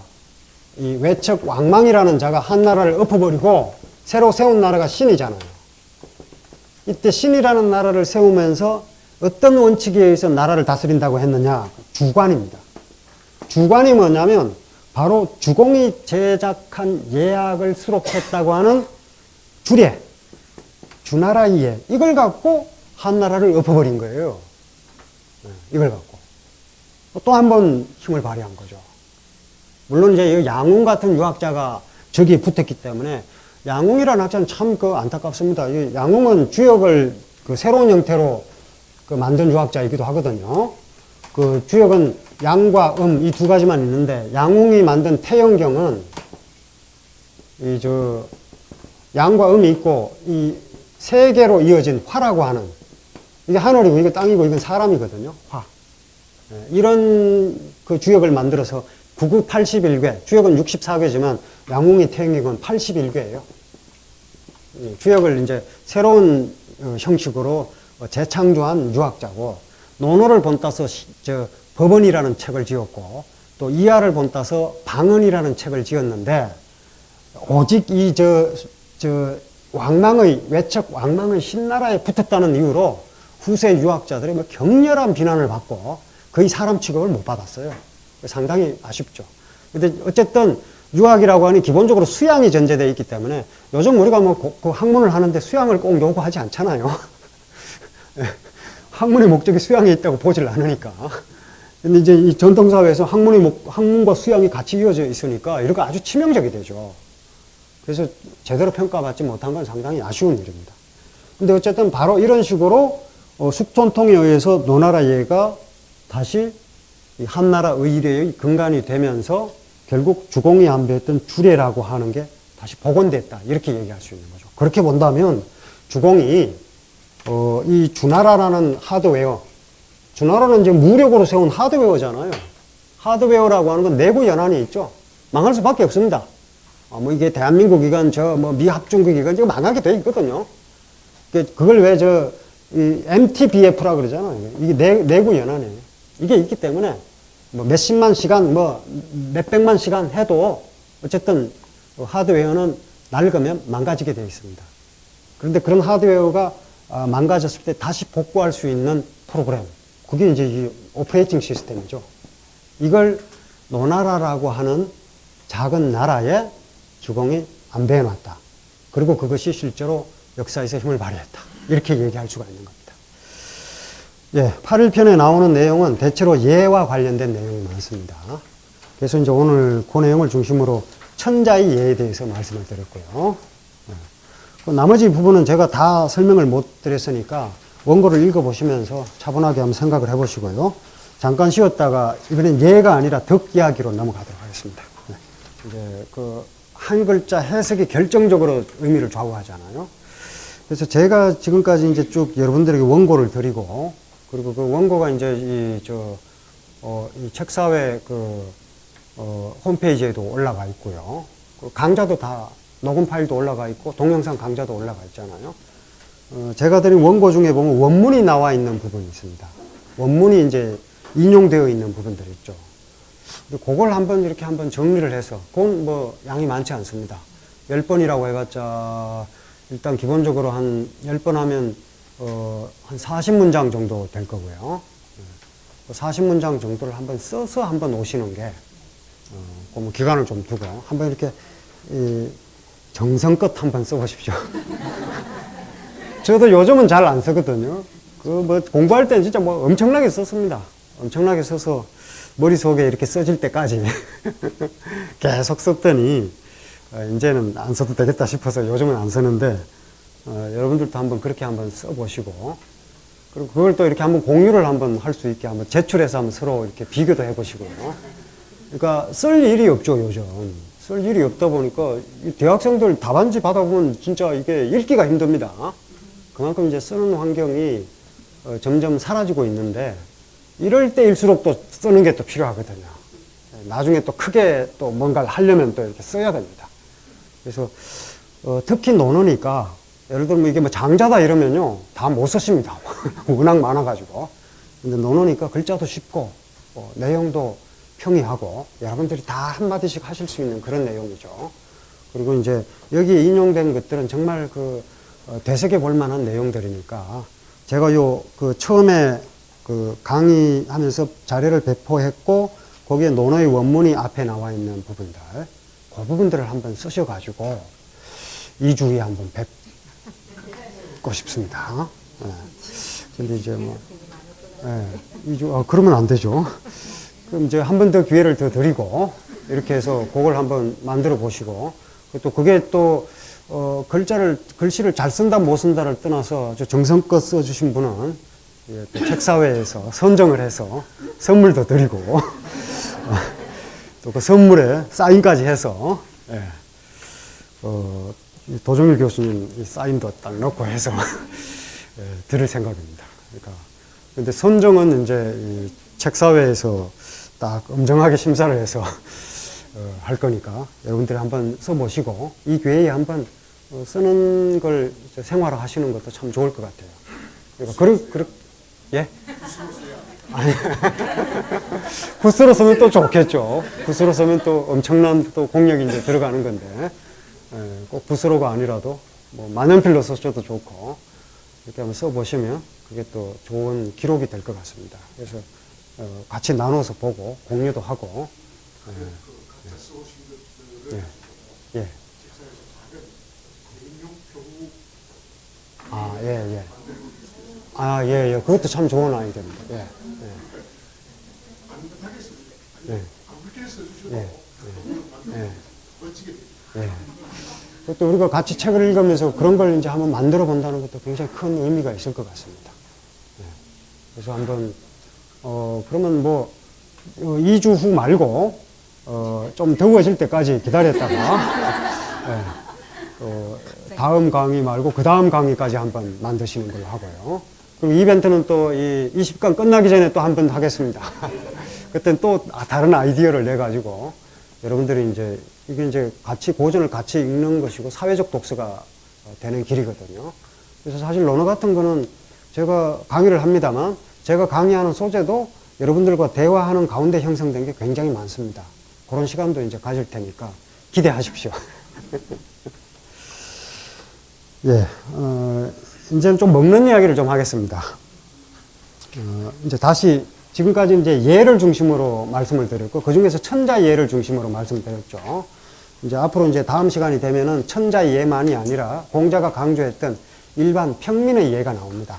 이 외척 왕망이라는 자가 한나라를 엎어버리고 새로 세운 나라가 신이잖아요. 이때 신이라는 나라를 세우면서 어떤 원칙에 의해서 나라를 다스린다고 했느냐? 주관입니다. 주관이 뭐냐면 바로 주공이 제작한 예약을 수록했다고 하는 주례, 주나라이예 이걸 갖고 한나라를 엎어버린 거예요. 이걸 갖고 또 한 번 힘을 발휘한 거죠. 물론 이제 양웅 같은 유학자가 저기에 붙었기 때문에 양웅이라는 학자는 참 안타깝습니다. 양웅은 주역을 새로운 형태로 만든 유학자이기도 하거든요. 그 주역은 양과 이 2가지만 있는데 양웅이 만든 태영경은 양과 음이 있고 이 3개로 이어진 화라고 하는 이게 하늘이고 이게 땅이고 이건 사람이거든요. 화. 이런 그 주역을 만들어서 9구 81괴, 주역은 64괴지만 양웅이 태영경은 81괴예요. 주역을 이제 새로운 형식으로 재창조한 유학자고 논어를 본따서 법언이라는 책을 지었고 또 이하를 본따서 방언이라는 책을 지었는데 오직 왕망의 외척 왕망의 신나라에 붙었다는 이유로 후세 유학자들이 격렬한 비난을 받고 거의 사람 취급을 못 받았어요. 상당히 아쉽죠. 근데 어쨌든 유학이라고 하니 기본적으로 수양이 전제되어 있기 때문에 요즘 우리가 그 학문을 하는데 수양을 꼭 요구하지 않잖아요. 학문의 목적이 수양에 있다고 보질 않으니까. 근데 이제 이 전통사회에서 학문과 수양이 같이 이어져 있으니까 이런 거 아주 치명적이 되죠. 그래서 제대로 평가받지 못한 건 상당히 아쉬운 일입니다. 근데 어쨌든 바로 이런 식으로 숙손통에 의해서 노나라예가 다시 이 한나라 의례의 근간이 되면서 결국 주공이 안배했던 주례라고 하는 게 다시 복원됐다. 이렇게 얘기할 수 있는 거죠. 그렇게 본다면 주공이 이 주나라라는 하드웨어, 주나라는 이제 무력으로 세운 하드웨어잖아요. 하드웨어라고 하는 건 내부 연한이 있죠. 망할 수밖에 없습니다. 이게 대한민국이건 미합중국이건 이거 망하게 돼 있거든요. 그걸 왜 이 MTBF라 그러잖아요. 이게 내구 연한이에요. 이게 있기 때문에 몇십만 시간, 몇백만 시간 해도 어쨌든 하드웨어는 낡으면 망가지게 되어 있습니다. 그런데 그런 하드웨어가 망가졌을 때 다시 복구할 수 있는 프로그램, 그게 이제 이 오퍼레이팅 시스템이죠. 이걸 노나라라고 하는 작은 나라에 주공이 안배해 놨다. 그리고 그것이 실제로 역사에서 힘을 발휘했다. 이렇게 얘기할 수가 있는 겁니다. 예, 8일편에 나오는 내용은 대체로 예와 관련된 내용이 많습니다. 그래서 이제 오늘 그 내용을 중심으로 천자의 예에 대해서 말씀을 드렸고요. 나머지 부분은 제가 다 설명을 못 드렸으니까 원고를 읽어보시면서 차분하게 한번 생각을 해보시고요. 잠깐 쉬었다가 이번엔 예가 아니라 덕 이야기로 넘어가도록 하겠습니다. 네. 이제 그 한 글자 해석이 결정적으로 의미를 좌우하잖아요. 그래서 제가 지금까지 이제 쭉 여러분들에게 원고를 드리고, 그리고 그 원고가 이제 이 책사회 홈페이지에도 올라가 있고요. 강좌도 다 녹음 파일도 올라가 있고, 동영상 강좌도 올라가 있잖아요. 제가 드린 원고 중에 보면 원문이 나와 있는 부분이 있습니다. 원문이 이제 인용되어 있는 부분들이 있죠. 그걸 이렇게 한번 정리를 해서, 그건 뭐 양이 많지 않습니다. 10번이라고 해봤자, 일단 기본적으로 한 10번 하면, 한 40문장 정도 될 거고요. 40문장 정도를 한번 써서 한번 오시는 게, 뭐 기간을 좀 두고, 한번 이렇게, 정성껏 한번 써보십시오. 저도 요즘은 잘 안 쓰거든요. 공부할 때는 진짜 뭐 엄청나게 썼습니다. 엄청나게 써서 머릿속에 이렇게 써질 때까지 계속 썼더니, 이제는 안 써도 되겠다 싶어서 요즘은 안 쓰는데, 여러분들도 한번 그렇게 한번 써보시고, 그리고 그걸 또 이렇게 한번 공유를 한번 할 수 있게 한번 제출해서 한번 서로 이렇게 비교도 해보시고요. 그러니까 쓸 일이 없죠, 요즘. 쓸 일이 없다 보니까 대학생들 답안지 받아보면 진짜 이게 읽기가 힘듭니다. 그만큼 이제 쓰는 환경이 점점 사라지고 있는데, 이럴 때일수록 또 쓰는 게 또 필요하거든요. 나중에 또 크게 또 뭔가를 하려면 또 이렇게 써야 됩니다. 그래서 특히 논어니까, 예를 들면 이게 뭐 장자다 이러면요 다 못 쓰십니다. 워낙 많아가지고. 근데 논어니까 글자도 쉽고 내용도 평이하고 여러분들이 다 한마디씩 하실 수 있는 그런 내용이죠. 그리고 이제 여기에 인용된 것들은 정말 되새겨 볼 만한 내용들이니까, 제가 처음에 강의하면서 자료를 배포했고, 거기에 논어의 원문이 앞에 나와 있는 부분들, 그 부분들을 한번 쓰셔가지고 2주 후에 한번 뵙고 싶습니다. 네. 근데 이제 네, 2주, 그러면 안 되죠. 그럼 이제 한 번 더 기회를 더 드리고, 이렇게 해서 그걸 한번 만들어 보시고, 또 그게 또, 글씨를 잘 쓴다, 못 쓴다를 떠나서 정성껏 써주신 분은 또 책사회에서 선정을 해서 선물도 드리고, 또 그 선물에 사인까지 해서, 예, 도종일 교수님 이 사인도 딱 넣고 해서 예, 드릴 생각입니다. 그러니까, 근데 선정은 이제 이 책사회에서 딱 엄정하게 심사를 해서 할 거니까 여러분들이 한번 써보시고, 이 기회에 한번 쓰는 걸 생활화 하시는 것도 참 좋을 것 같아요. 그러니까 예? 아니, 굿으로 쓰면 또 좋겠죠. 굿으로 쓰면 또 엄청난 또 공력이 이제 들어가는 건데, 꼭 굿으로가 아니라도 뭐 만연필로 써셔도 좋고, 이렇게 한번 써보시면 그게 또 좋은 기록이 될 것 같습니다. 그래서 같이 나눠서 보고 공유도 하고. 예. 예. 그것도 참 좋은 아이디어입니다. 예. 그것도 우리가 같이 책을 읽으면서 그런 걸 이제 한번 만들어 본다는 것도 굉장히 큰 의미가 있을 것 같습니다. 그래서 한번, 그러면 뭐, 2주 후 말고, 좀 더워질 때까지 기다렸다가, 다음 강의 말고 그 다음 강의까지 한번 만드시는 걸로 하고요. 그리고 이벤트는 또 이 20강 끝나기 전에 또 한 번 하겠습니다. 그때는 또 다른 아이디어를 내가지고 여러분들이 이게 이제 고전을 같이 읽는 것이고 사회적 독서가 되는 길이거든요. 그래서 사실 논어 같은 거는 제가 강의를 합니다만, 제가 강의하는 소재도 여러분들과 대화하는 가운데 형성된 게 굉장히 많습니다. 그런 시간도 이제 가질 테니까 기대하십시오. 예, 이제는 좀 먹는 이야기를 좀 하겠습니다. 이제 다시, 지금까지 이제 예를 중심으로 말씀을 드렸고, 그 중에서 천자 예를 중심으로 말씀드렸죠. 이제 앞으로 이제 다음 시간이 되면은 천자 예만이 아니라 공자가 강조했던 일반 평민의 예가 나옵니다.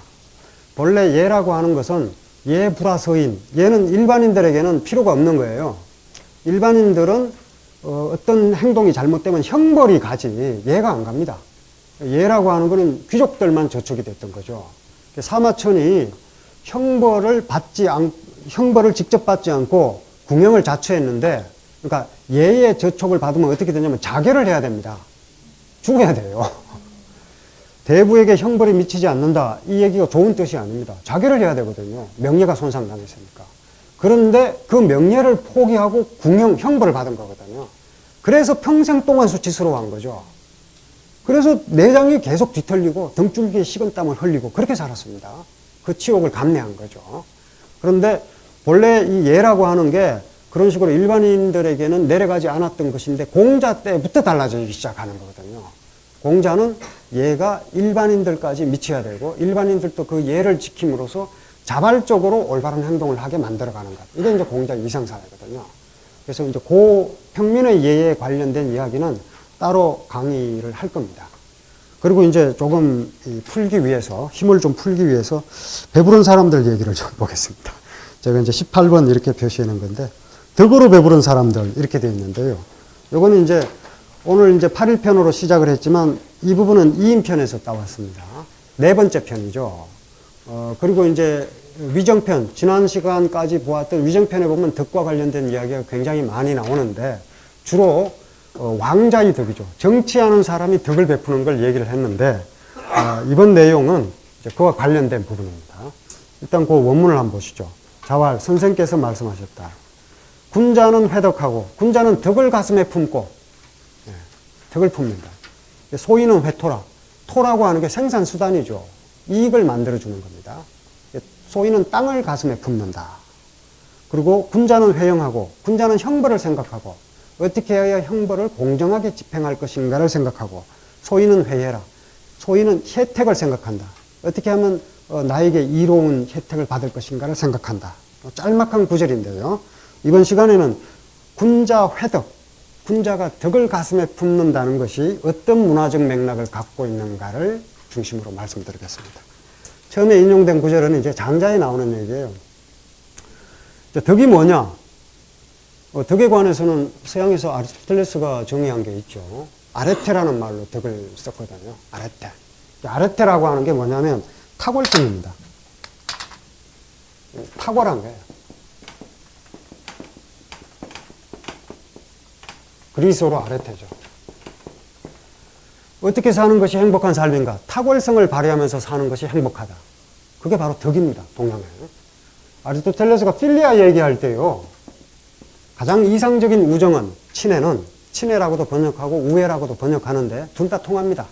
본래 예라고 하는 것은 예 불화서인, 예는 일반인들에게는 필요가 없는 거예요. 일반인들은 어떤 행동이 잘못되면 형벌이 가지 예가 안 갑니다. 예라고 하는 거는 귀족들만 저축이 됐던 거죠. 사마천이 형벌을 직접 받지 않고 궁형을 자처했는데, 그러니까 예의 저촉을 받으면 어떻게 되냐면 자결을 해야 됩니다. 죽어야 돼요. 대부에게 형벌이 미치지 않는다. 이 얘기가 좋은 뜻이 아닙니다. 자결을 해야 되거든요. 명예가 손상당했으니까. 그런데 그 명예를 포기하고 형벌을 받은 거거든요. 그래서 평생 동안 수치스러워한 거죠. 그래서 내장이 계속 뒤틀리고 등줄기에 식은땀을 흘리고 그렇게 살았습니다. 그 치욕을 감내한 거죠. 그런데 본래 이 예라고 하는 게 그런 식으로 일반인들에게는 내려가지 않았던 것인데 공자 때부터 달라지기 시작하는 거거든요. 공자는 예가 일반인들까지 미쳐야 되고 일반인들도 그 예를 지킴으로써 자발적으로 올바른 행동을 하게 만들어가는 것. 이게 이제 공자의 이상사회거든요. 그래서 이제 고 평민의 예에 관련된 이야기는 따로 강의를 할 겁니다. 그리고 이제 조금 풀기 위해서, 힘을 좀 풀기 위해서 배부른 사람들 얘기를 좀 보겠습니다. 제가 이제 18번 이렇게 표시해 놓은 건데, 덕으로 배부른 사람들 이렇게 되어 있는데요. 요거는 이제 오늘 이제 8일편으로 시작을 했지만 이 부분은 2인편에서 따왔습니다. 네 번째 편이죠. 그리고 이제 위정편, 지난 시간까지 보았던 위정편에 보면 덕과 관련된 이야기가 굉장히 많이 나오는데 주로 왕자의 덕이죠. 정치하는 사람이 덕을 베푸는 걸 얘기를 했는데 이번 내용은 이제 그와 관련된 부분입니다. 일단 그 원문을 한번 보시죠. 자왈 선생께서 말씀하셨다. 군자는 회덕하고 군자는 덕을 가슴에 품고 덕을 품는다. 소인은 회토라. 토라고 하는 게 생산수단이죠. 이익을 만들어주는 겁니다. 소인은 땅을 가슴에 품는다. 그리고 군자는 회영하고 군자는 형벌을 생각하고 어떻게 해야 형벌을 공정하게 집행할 것인가를 생각하고 소인은 회예라. 소인은 혜택을 생각한다. 어떻게 하면 나에게 이로운 혜택을 받을 것인가를 생각한다. 짤막한 구절인데요. 이번 시간에는 군자 회덕, 군자가 덕을 가슴에 품는다는 것이 어떤 문화적 맥락을 갖고 있는가를 중심으로 말씀드리겠습니다. 처음에 인용된 구절은 이제 장자에 나오는 얘기예요. 덕이 뭐냐? 덕에 관해서는 서양에서 아리스토텔레스가 정의한 게 있죠. 아레테라는 말로 덕을 썼거든요. 아레테. 아레테라고 하는 게 뭐냐면 탁월성입니다. 탁월한 거예요. 그리스어로 아레테죠. 어떻게 사는 것이 행복한 삶인가? 탁월성을 발휘하면서 사는 것이 행복하다. 그게 바로 덕입니다. 동양에. 아리스토텔레스가 필리아 얘기할 때요. 가장 이상적인 우정은 친애는 친애라고도 번역하고 우애라고도 번역하는데 둘 다 통합니다.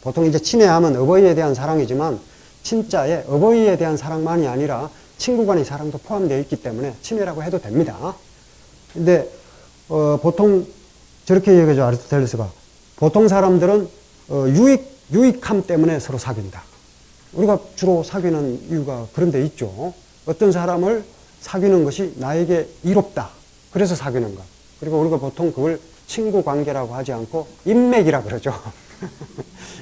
보통 이제 친애하면 어버이에 대한 사랑이지만 친자에 어버이에 대한 사랑만이 아니라 친구 간의 사랑도 포함되어 있기 때문에 친애라고 해도 됩니다. 근데 보통 저렇게 얘기하죠. 아리스토텔레스가 보통 사람들은 유익함 때문에 서로 사귄다. 우리가 주로 사귀는 이유가 그런 데 있죠. 어떤 사람을 사귀는 것이 나에게 이롭다. 그래서 사귀는 것. 그리고 우리가 보통 그걸 친구 관계라고 하지 않고 인맥이라 그러죠.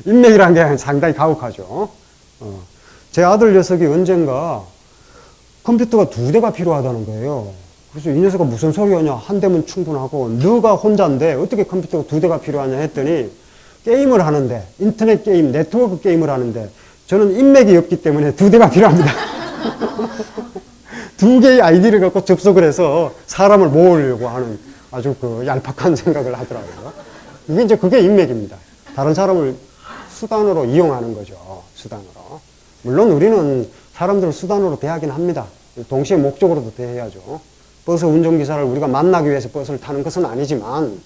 인맥이라는 게 상당히 가혹하죠. 제 아들 녀석이 언젠가 컴퓨터가 2대가 필요하다는 거예요. 그래서 이 녀석은 무슨 소리 하냐. 한 대면 충분하고 너가 혼자인데 어떻게 컴퓨터가 2대가 필요하냐 했더니 게임을 하는데 인터넷 게임, 네트워크 게임을 하는데 저는 인맥이 없기 때문에 2대가 필요합니다. 2개의 아이디를 갖고 접속을 해서 사람을 모으려고 하는 아주 그 얄팍한 생각을 하더라고요. 그게 인맥입니다. 다른 사람을 수단으로 이용하는 거죠. 수단으로. 물론 우리는 사람들을 수단으로 대하긴 합니다. 동시에 목적으로도 대해야죠. 버스 운전기사를 우리가 만나기 위해서 버스를 타는 것은 아니지만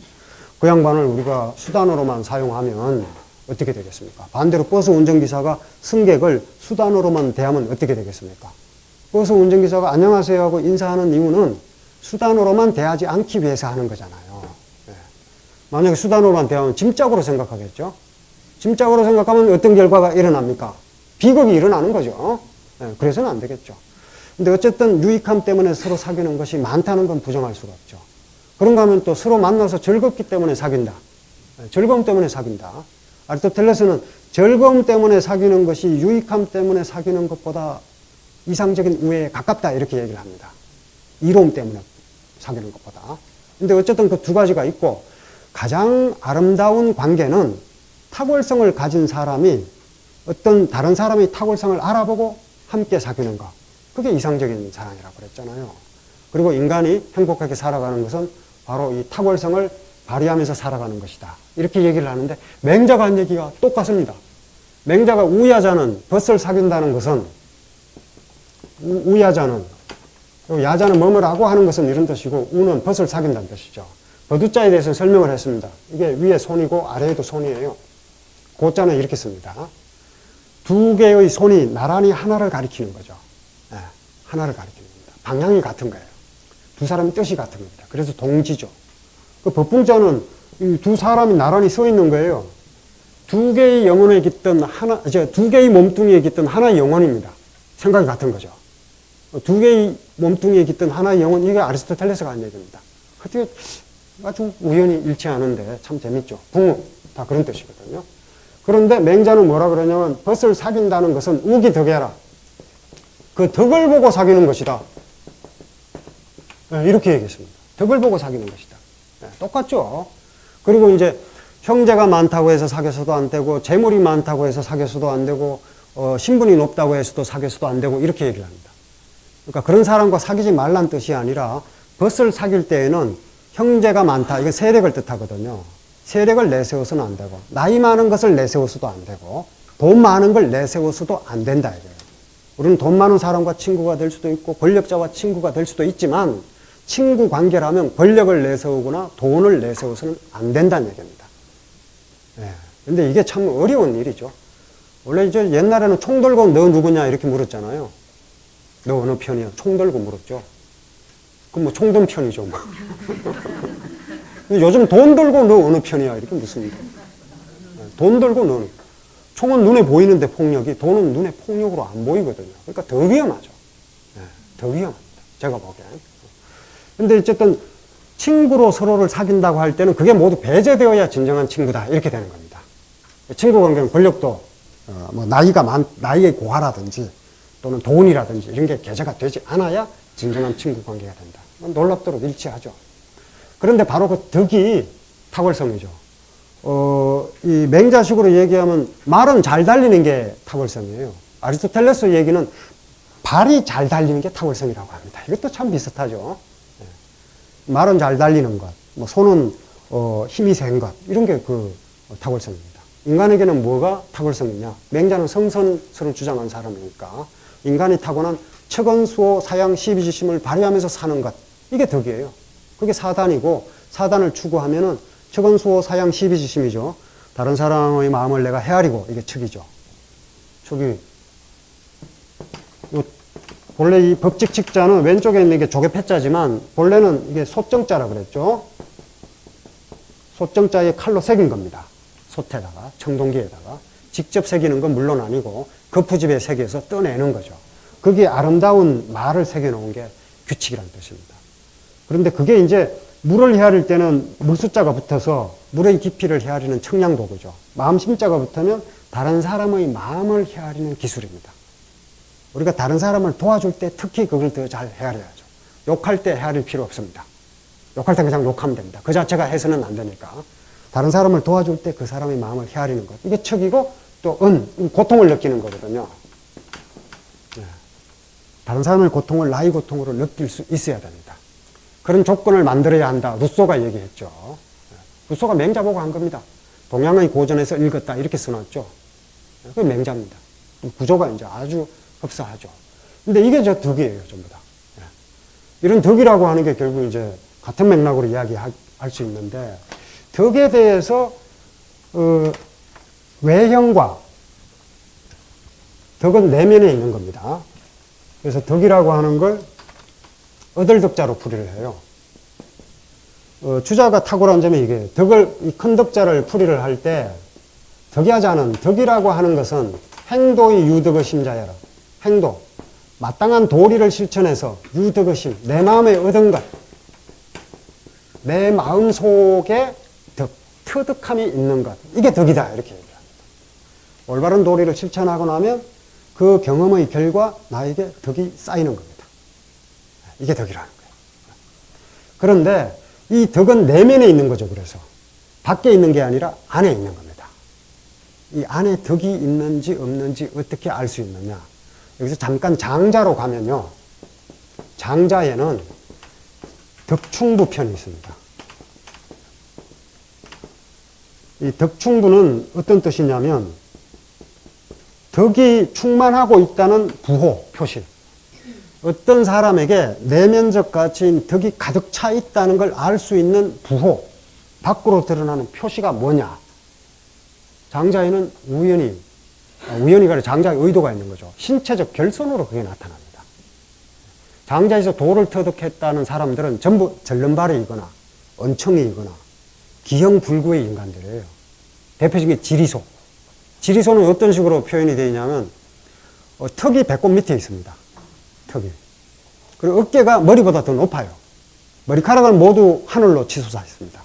그 양반을 우리가 수단으로만 사용하면 어떻게 되겠습니까? 반대로 버스 운전기사가 승객을 수단으로만 대하면 어떻게 되겠습니까? 버스 운전기사가 안녕하세요 하고 인사하는 이유는 수단으로만 대하지 않기 위해서 하는 거잖아요. 네. 만약에 수단으로만 대하면 짐짝으로 생각하겠죠? 짐짝으로 생각하면 어떤 결과가 일어납니까? 비극이 일어나는 거죠. 네. 그래서는 안 되겠죠. 근데 어쨌든 유익함 때문에 서로 사귀는 것이 많다는 건 부정할 수가 없죠. 그런가 하면 또 서로 만나서 즐겁기 때문에 사귄다. 네. 즐거움 때문에 사귄다. 아리스토텔레스는 즐거움 때문에 사귀는 것이 유익함 때문에 사귀는 것보다 이상적인 우애에 가깝다 이렇게 얘기를 합니다. 이로움 때문에 사귀는 것보다. 근데 어쨌든 그 두 가지가 있고 가장 아름다운 관계는 탁월성을 가진 사람이 어떤 다른 사람의 탁월성을 알아보고 함께 사귀는 것. 그게 이상적인 사랑이라고 그랬잖아요. 그리고 인간이 행복하게 살아가는 것은 바로 이 탁월성을 발휘하면서 살아가는 것이다. 이렇게 얘기를 하는데 맹자가 한 얘기가 똑같습니다. 맹자가 우야자는 벗을 사귄다는 것은 우야자는 야자는 머무라고 하는 것은 이런 뜻이고 우는 벗을 사귄다는 뜻이죠. 버두자에 대해서 설명을 했습니다. 이게 위에 손이고 아래에도 손이에요. 고자는 이렇게 씁니다. 두 개의 손이 나란히 하나를 가리키는 거죠. 네, 하나를 가리키는 겁니다. 방향이 같은 거예요. 두 사람의 뜻이 같은 겁니다. 그래서 동지죠. 그 법붕자는 이 두 사람이 나란히 서 있는 거예요. 두 개의 영혼에 깃든 하나, 두 개의 몸뚱이에 깃든 하나의 영혼입니다. 생각이 같은 거죠. 두 개의 몸뚱이에 깃든 하나의 영혼, 이게 아리스토텔레스가 한 얘기입니다. 어떻게 아주 우연히 일치하는데 참 재밌죠. 붕, 다 그런 뜻이거든요. 그런데 맹자는 뭐라 그러냐면 벗을 사귄다는 것은 우기덕해라. 그 덕을 보고 사귀는 것이다. 이렇게 얘기했습니다. 덕을 보고 사귀는 것이다. 똑같죠. 그리고 이제 형제가 많다고 해서 사귀어서도 안 되고 재물이 많다고 해서 사귀어서도 안 되고 신분이 높다고 해서도 사귀어서도 안 되고 이렇게 얘기를 합니다. 그러니까 그런 사람과 사귀지 말란 뜻이 아니라 벗을 사귈 때에는 형제가 많다. 이건 세력을 뜻하거든요. 세력을 내세워서는 안 되고 나이 많은 것을 내세워서도 안 되고 돈 많은 걸 내세워서도 안 된다 이거예요. 우리는 돈 많은 사람과 친구가 될 수도 있고 권력자와 친구가 될 수도 있지만 친구 관계라면 권력을 내세우거나 돈을 내세워서는 안 된다는 얘기입니다. 예. 근데 이게 참 어려운 일이죠. 원래 이제 옛날에는 총 들고 너 누구냐 이렇게 물었잖아요. 너 어느 편이야? 총 들고 물었죠. 그럼 뭐 총 든 편이죠. 뭐. 요즘 돈 들고 너 어느 편이야 이렇게 묻습니다. 돈 들고 너는. 총은 눈에 보이는데 폭력이, 돈은 눈에 폭력으로 안 보이거든요. 그러니까 더 위험하죠. 네, 더 위험합니다. 제가 보기엔. 근데 어쨌든 친구로 서로를 사귄다고 할 때는 그게 모두 배제되어야 진정한 친구다. 이렇게 되는 겁니다. 친구 관계는 권력도, 뭐 나이의 고하라든지 또는 돈이라든지 이런 게 계제가 되지 않아야 진정한 친구 관계가 된다. 놀랍도록 일치하죠. 그런데 바로 그 덕이 탁월성이죠. 이 맹자식으로 얘기하면 말은 잘 달리는 게 탁월성이에요. 아리스토텔레스 얘기는 발이 잘 달리는 게 탁월성이라고 합니다. 이것도 참 비슷하죠. 말은 잘 달리는 것, 뭐 손은 힘이 센 것, 이런 게 그 탁월성입니다. 인간에게는 뭐가 탁월성이냐? 맹자는 성선설을 주장한 사람이니까 인간이 타고난 척언수호 사양 시비지심을 발휘하면서 사는 것, 이게 덕이에요. 그게 사단이고 사단을 추구하면은 척언수호 사양 시비지심이죠. 다른 사람의 마음을 내가 헤아리고 이게 척이죠. 척이 본래 이 법직칙자는 왼쪽에 있는 게 조개패자지만 본래는 이게 소정자라 그랬죠. 소정자에 칼로 새긴 겁니다. 솥에다가 청동기에다가 직접 새기는 건 물론 아니고 거푸집에 새겨서 떠내는 거죠. 그게 아름다운 말을 새겨놓은 게 규칙이라는 뜻입니다. 그런데 그게 이제 물을 헤아릴 때는 물숫자가 붙어서 물의 깊이를 헤아리는 청량도구죠. 마음 심자가 붙으면 다른 사람의 마음을 헤아리는 기술입니다. 우리가 다른 사람을 도와줄 때 특히 그걸 더 잘 헤아려야죠. 욕할 때 헤아릴 필요 없습니다. 욕할 때 그냥 욕하면 됩니다. 그 자체가 해서는 안 되니까. 다른 사람을 도와줄 때 그 사람의 마음을 헤아리는 것. 이게 척이고 또 고통을 느끼는 거거든요. 네. 다른 사람의 고통을 나의 고통으로 느낄 수 있어야 됩니다. 그런 조건을 만들어야 한다. 루소가 얘기했죠. 루소가 맹자 보고 한 겁니다. 동양의 고전에서 읽었다. 이렇게 써놨죠. 그게 맹자입니다. 구조가 이제 아주 흡사하죠. 근데 이게 저 덕이에요, 전부 다. 이런 덕이라고 하는 게 결국 이제 같은 맥락으로 이야기할 수 있는데, 덕에 대해서, 외형과 덕은 내면에 있는 겁니다. 그래서 덕이라고 하는 걸 어들덕자로 풀이를 해요. 주자가 탁월한 점이 이게 이 큰 덕자를 풀이를 할 때 덕야자는 덕이라고 하는 것은 행도의 유덕의 심자여라. 행도, 마땅한 도리를 실천해서 유덕의 심, 내 마음에 얻은 것, 내 마음 속에 덕, 터득함이 있는 것, 이게 덕이다 이렇게 얘기합니다. 올바른 도리를 실천하고 나면 그 경험의 결과 나에게 덕이 쌓이는 겁니다. 이게 덕이라는 거예요. 그런데 이 덕은 내면에 있는 거죠. 그래서 밖에 있는 게 아니라 안에 있는 겁니다. 이 안에 덕이 있는지 없는지 어떻게 알 수 있느냐. 여기서 잠깐 장자로 가면요. 장자에는 덕충부편이 있습니다. 이 덕충부는 어떤 뜻이냐면 덕이 충만하고 있다는 부호, 표시. 어떤 사람에게 내면적 가치인 덕이 가득 차 있다는 걸 알 수 있는 부호, 밖으로 드러나는 표시가 뭐냐. 장자에는 우연히가 아니라 장자의 의도가 있는 거죠. 신체적 결손으로 그게 나타납니다. 장자에서 도를 터득했다는 사람들은 전부 절름발이이거나 언청이이거나 기형불구의 인간들이에요. 대표적인 지리소. 지리소는 어떤 식으로 표현이 되어 있냐면 턱이 배꼽 밑에 있습니다. 턱이. 그리고 어깨가 머리보다 더 높아요. 머리카락은 모두 하늘로 치솟아 있습니다.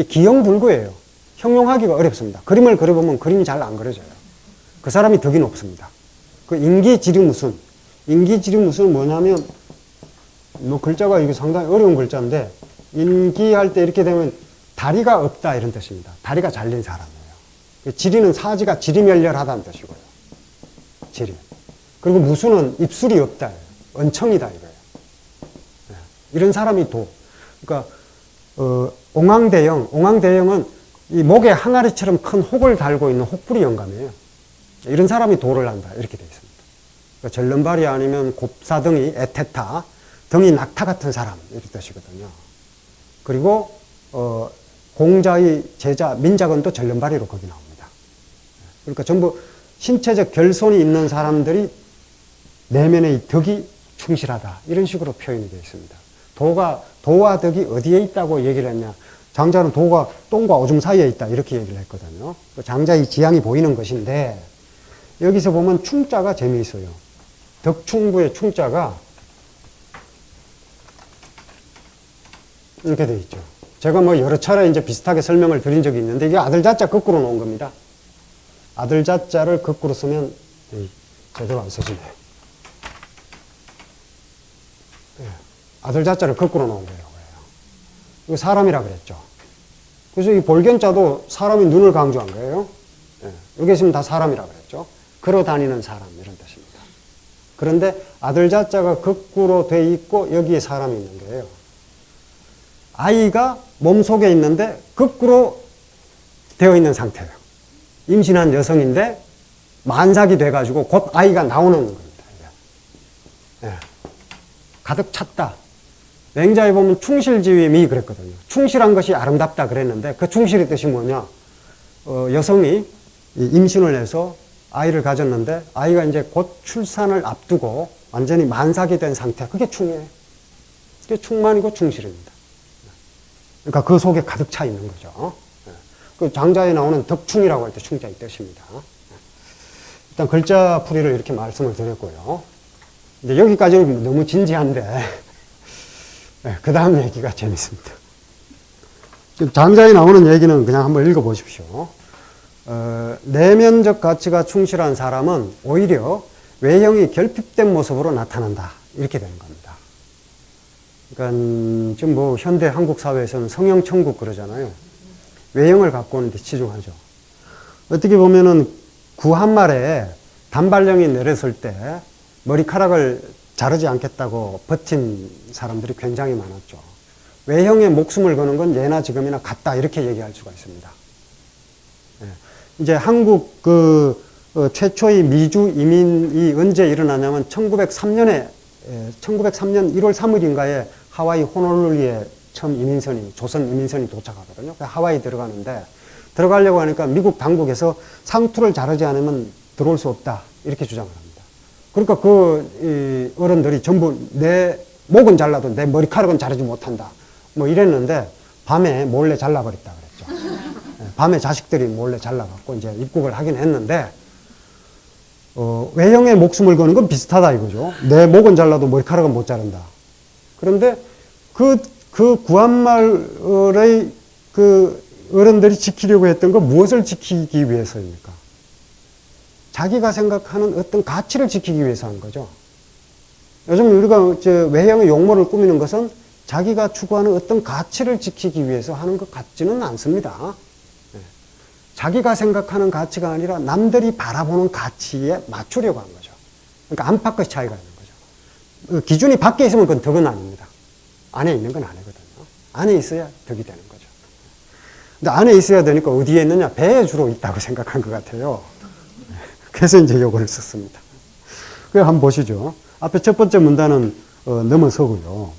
기형불구예요. 형용하기가 어렵습니다. 그림을 그려보면 그림이 잘 안 그려져요. 그 사람이 덕이 높습니다. 그 인기지리무순. 인기지리무순은 뭐냐면 뭐 글자가 이게 상당히 어려운 글자인데 인기할 때 이렇게 되면 다리가 없다 이런 뜻입니다. 다리가 잘린 사람이에요. 지리는 사지가 지리멸렬하다는 뜻이고요. 지리. 그리고 무수는 입술이 없다. 언청이다 이거예요. 이런 사람이 도. 그러니까 옹황대영은 이 목에 항아리처럼 큰 혹을 달고 있는 혹부리 영감이에요. 이런 사람이 도를 한다 이렇게 되어 있습니다. 그러니까 절름발이 아니면 곱사등이 에테타, 등이 낙타 같은 사람 이런 뜻이거든요. 그리고 공자의 제자 민작은도 절름발이로 거기 나옵니다. 그러니까 전부 신체적 결손이 있는 사람들이 내면의 덕이 충실하다 이런 식으로 표현이 되어 있습니다. 도와 덕이 어디에 있다고 얘기를 했냐. 장자는 도가 똥과 오줌 사이에 있다 이렇게 얘기를 했거든요. 장자의 지향이 보이는 것인데 여기서 보면 충자가 재미있어요. 덕충부의 충자가 이렇게 되어 있죠. 제가 뭐 여러 차례 이제 비슷하게 설명을 드린 적이 있는데 이게 아들 자자 거꾸로 놓은 겁니다. 아들 자자를 거꾸로 쓰면 제대로 안 써지네요. 아들 자자를 거꾸로 놓은 거예요. 이거 사람이라 그랬죠. 그래서 이 볼견자도 사람이 눈을 강조한 거예요. 여기 있으면 다 사람이라 그랬죠. 걸어 다니는 사람 이런 뜻입니다. 그런데 아들 자자가 거꾸로 돼 있고 여기에 사람이 있는 거예요. 아이가 몸속에 있는데 거꾸로 되어 있는 상태예요. 임신한 여성인데 만삭이 돼가지고 곧 아이가 나오는 겁니다. 가득 찼다. 맹자에 보면 충실지위의 미 그랬거든요. 충실한 것이 아름답다 그랬는데 그 충실의 뜻이 뭐냐. 여성이 임신을 해서 아이를 가졌는데 아이가 이제 곧 출산을 앞두고 완전히 만삭이 된 상태. 그게 충이에요. 그게 충만이고 충실입니다. 그러니까 그 속에 가득 차 있는 거죠. 그 장자에 나오는 덕충이라고 할 때 충자의 뜻입니다. 일단 글자 풀이를 이렇게 말씀을 드렸고요. 이제 여기까지는 너무 진지한데 그 다음 얘기가 재밌습니다. 장자에 나오는 얘기는 그냥 한번 읽어보십시오. 내면적 가치가 충실한 사람은 오히려 외형이 결핍된 모습으로 나타난다. 이렇게 되는 겁니다. 그러니까 지금 뭐 현대 한국 사회에서는 성형천국 그러잖아요. 외형을 갖고 오는 데 치중하죠. 어떻게 보면은 구한말에 단발령이 내렸을 때 머리카락을 자르지 않겠다고 버틴 사람들이 굉장히 많았죠. 외형에 목숨을 거는 건 예나 지금이나 같다 이렇게 얘기할 수가 있습니다. 이제 한국 최초의 미주 이민이 언제 일어나냐면 1903년 1월 3일인가에 하와이 호놀룰루에 처음 조선 이민선이 도착하거든요. 하와이 들어가는데 들어가려고 하니까 미국 당국에서 상투를 자르지 않으면 들어올 수 없다 이렇게 주장을 합니다. 그러니까 어른들이 전부 내 목은 잘라도 내 머리카락은 자르지 못한다. 뭐 이랬는데 밤에 몰래 잘라버렸다 그랬죠. 밤에 자식들이 몰래 잘라갖고 이제 입국을 하긴 했는데, 외형에 목숨을 거는 건 비슷하다 이거죠. 내 목은 잘라도 머리카락은 못 자른다. 그런데 그 구한말의 어른들이 지키려고 했던 건 무엇을 지키기 위해서입니까? 자기가 생각하는 어떤 가치를 지키기 위해서 한 거죠. 요즘 우리가 외형의 용모를 꾸미는 것은 자기가 추구하는 어떤 가치를 지키기 위해서 하는 것 같지는 않습니다. 자기가 생각하는 가치가 아니라 남들이 바라보는 가치에 맞추려고 한 거죠. 그러니까 안팎의 차이가 있는 거죠. 그 기준이 밖에 있으면 그건 덕은 아닙니다. 안에 있는 건 아니거든요. 안에 있어야 덕이 되는 거죠. 근데 안에 있어야 되니까 어디에 있느냐? 배에 주로 있다고 생각한 것 같아요. 그래서 이제 요거를 썼습니다. 그래서 한번 보시죠. 앞에 첫 번째 문단은 넘어서고요.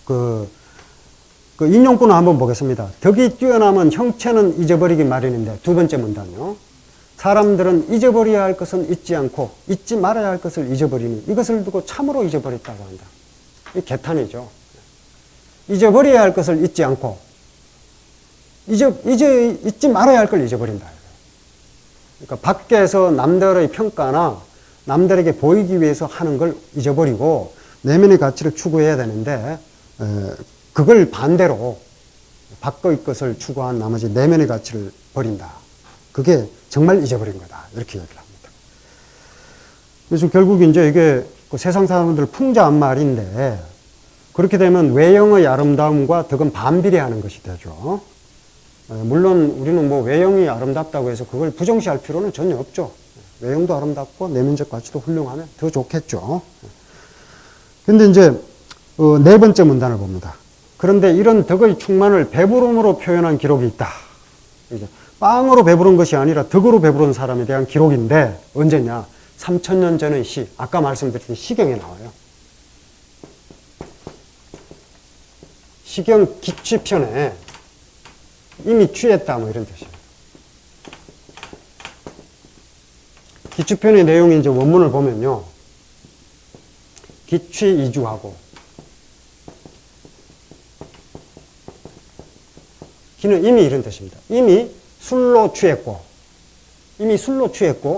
그 인용문을 한번 보겠습니다. 덕이 뛰어나면 형체는 잊어버리기 마련인데, 두 번째 문단요. 사람들은 잊어버려야 할 것은 잊지 않고 잊지 말아야 할 것을 잊어버리니 이것을 두고 참으로 잊어버렸다고 한다. 이 개탄이죠. 잊어버려야 할 것을 잊지 않고 잊지 말아야 할 걸 잊어버린다. 그러니까 밖에서 남들의 평가나 남들에게 보이기 위해서 하는 걸 잊어버리고 내면의 가치를 추구해야 되는데, 그걸 반대로 밖의 것을 추구한 나머지 내면의 가치를 버린다. 그게 정말 잊어버린 거다. 이렇게 얘기를 합니다. 그래서 결국 이제 이게 그 세상 사람들 풍자한 말인데, 그렇게 되면 외형의 아름다움과 덕은 반비례하는 것이 되죠. 물론 우리는 뭐 외형이 아름답다고 해서 그걸 부정시할 필요는 전혀 없죠. 외형도 아름답고 내면적 가치도 훌륭하면 더 좋겠죠. 근데 이제 네 번째 문단을 봅니다. 그런데 이런 덕의 충만을 배부름으로 표현한 기록이 있다. 이제 빵으로 배부른 것이 아니라 덕으로 배부른 사람에 대한 기록인데, 언제냐? 3000년 전의 시, 아까 말씀드린 시경에 나와요. 시경 기취편에 이미 취했다, 뭐 이런 뜻이에요. 기취편의 내용이 이제 원문을 보면요. 기취이주하고, 기는 이미 이런 뜻입니다. 이미 술로 취했고,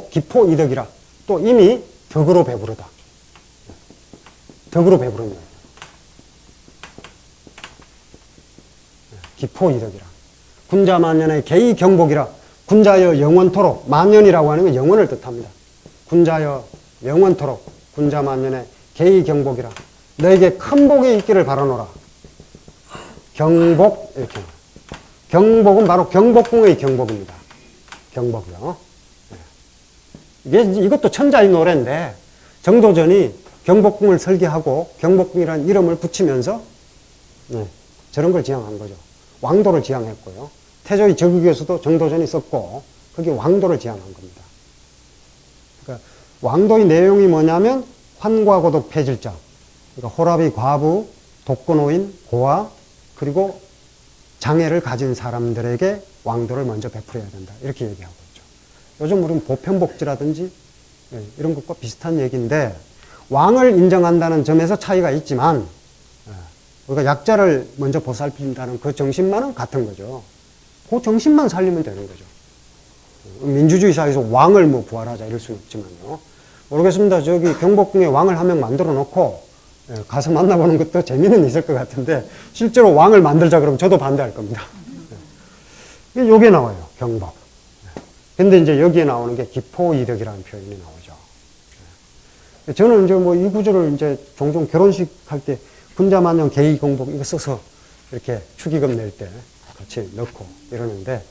기포이덕이라, 또 이미 덕으로 배부르다. 덕으로 배부른 거예요. 기포이덕이라. 군자만년의 개의경복이라. 군자여 영원토록, 만년이라고 하는 건 영원을 뜻합니다. 군자여 영원토록, 군자만년의 개의경복이라. 너에게 큰 복이 있기를 바라노라. 경복, 이렇게. 경복은 바로 경복궁의 경복입니다. 경복이요. 이것도 천자의 노래인데, 정도전이 경복궁을 설계하고 경복궁이라는 이름을 붙이면서 저런 걸 지향한 거죠. 왕도를 지향했고요. 태조의 적국에서도 정도전이 썼고, 그게 왕도를 지향한 겁니다. 그러니까 왕도의 내용이 뭐냐면 환과고독 폐질자, 그러니까 호랍이 과부, 독거노인, 고아, 그리고 장애를 가진 사람들에게 왕도를 먼저 베풀어야 된다. 이렇게 얘기하고 있죠. 요즘 우리는 보편복지라든지 이런 것과 비슷한 얘기인데, 왕을 인정한다는 점에서 차이가 있지만 우리가 약자를 먼저 보살핀다는 그 정신만은 같은 거죠. 그 정신만 살리면 되는 거죠. 민주주의 사회에서 왕을 뭐 부활하자 이럴 수는 없지만요. 모르겠습니다. 저기 경복궁에 왕을 한 명 만들어 놓고 가서 만나보는 것도 재미는 있을 것 같은데, 실제로 왕을 만들자 그러면 저도 반대할 겁니다. 요게 나와요. 경복. 근데 이제 여기에 나오는 게 기포이덕이라는 표현이 나오죠. 저는 이제 뭐 이 구절을 이제 종종 결혼식 할 때 군자만년 개의공복 이거 써서 이렇게 축의금 낼 때 같이 넣고 이러는데,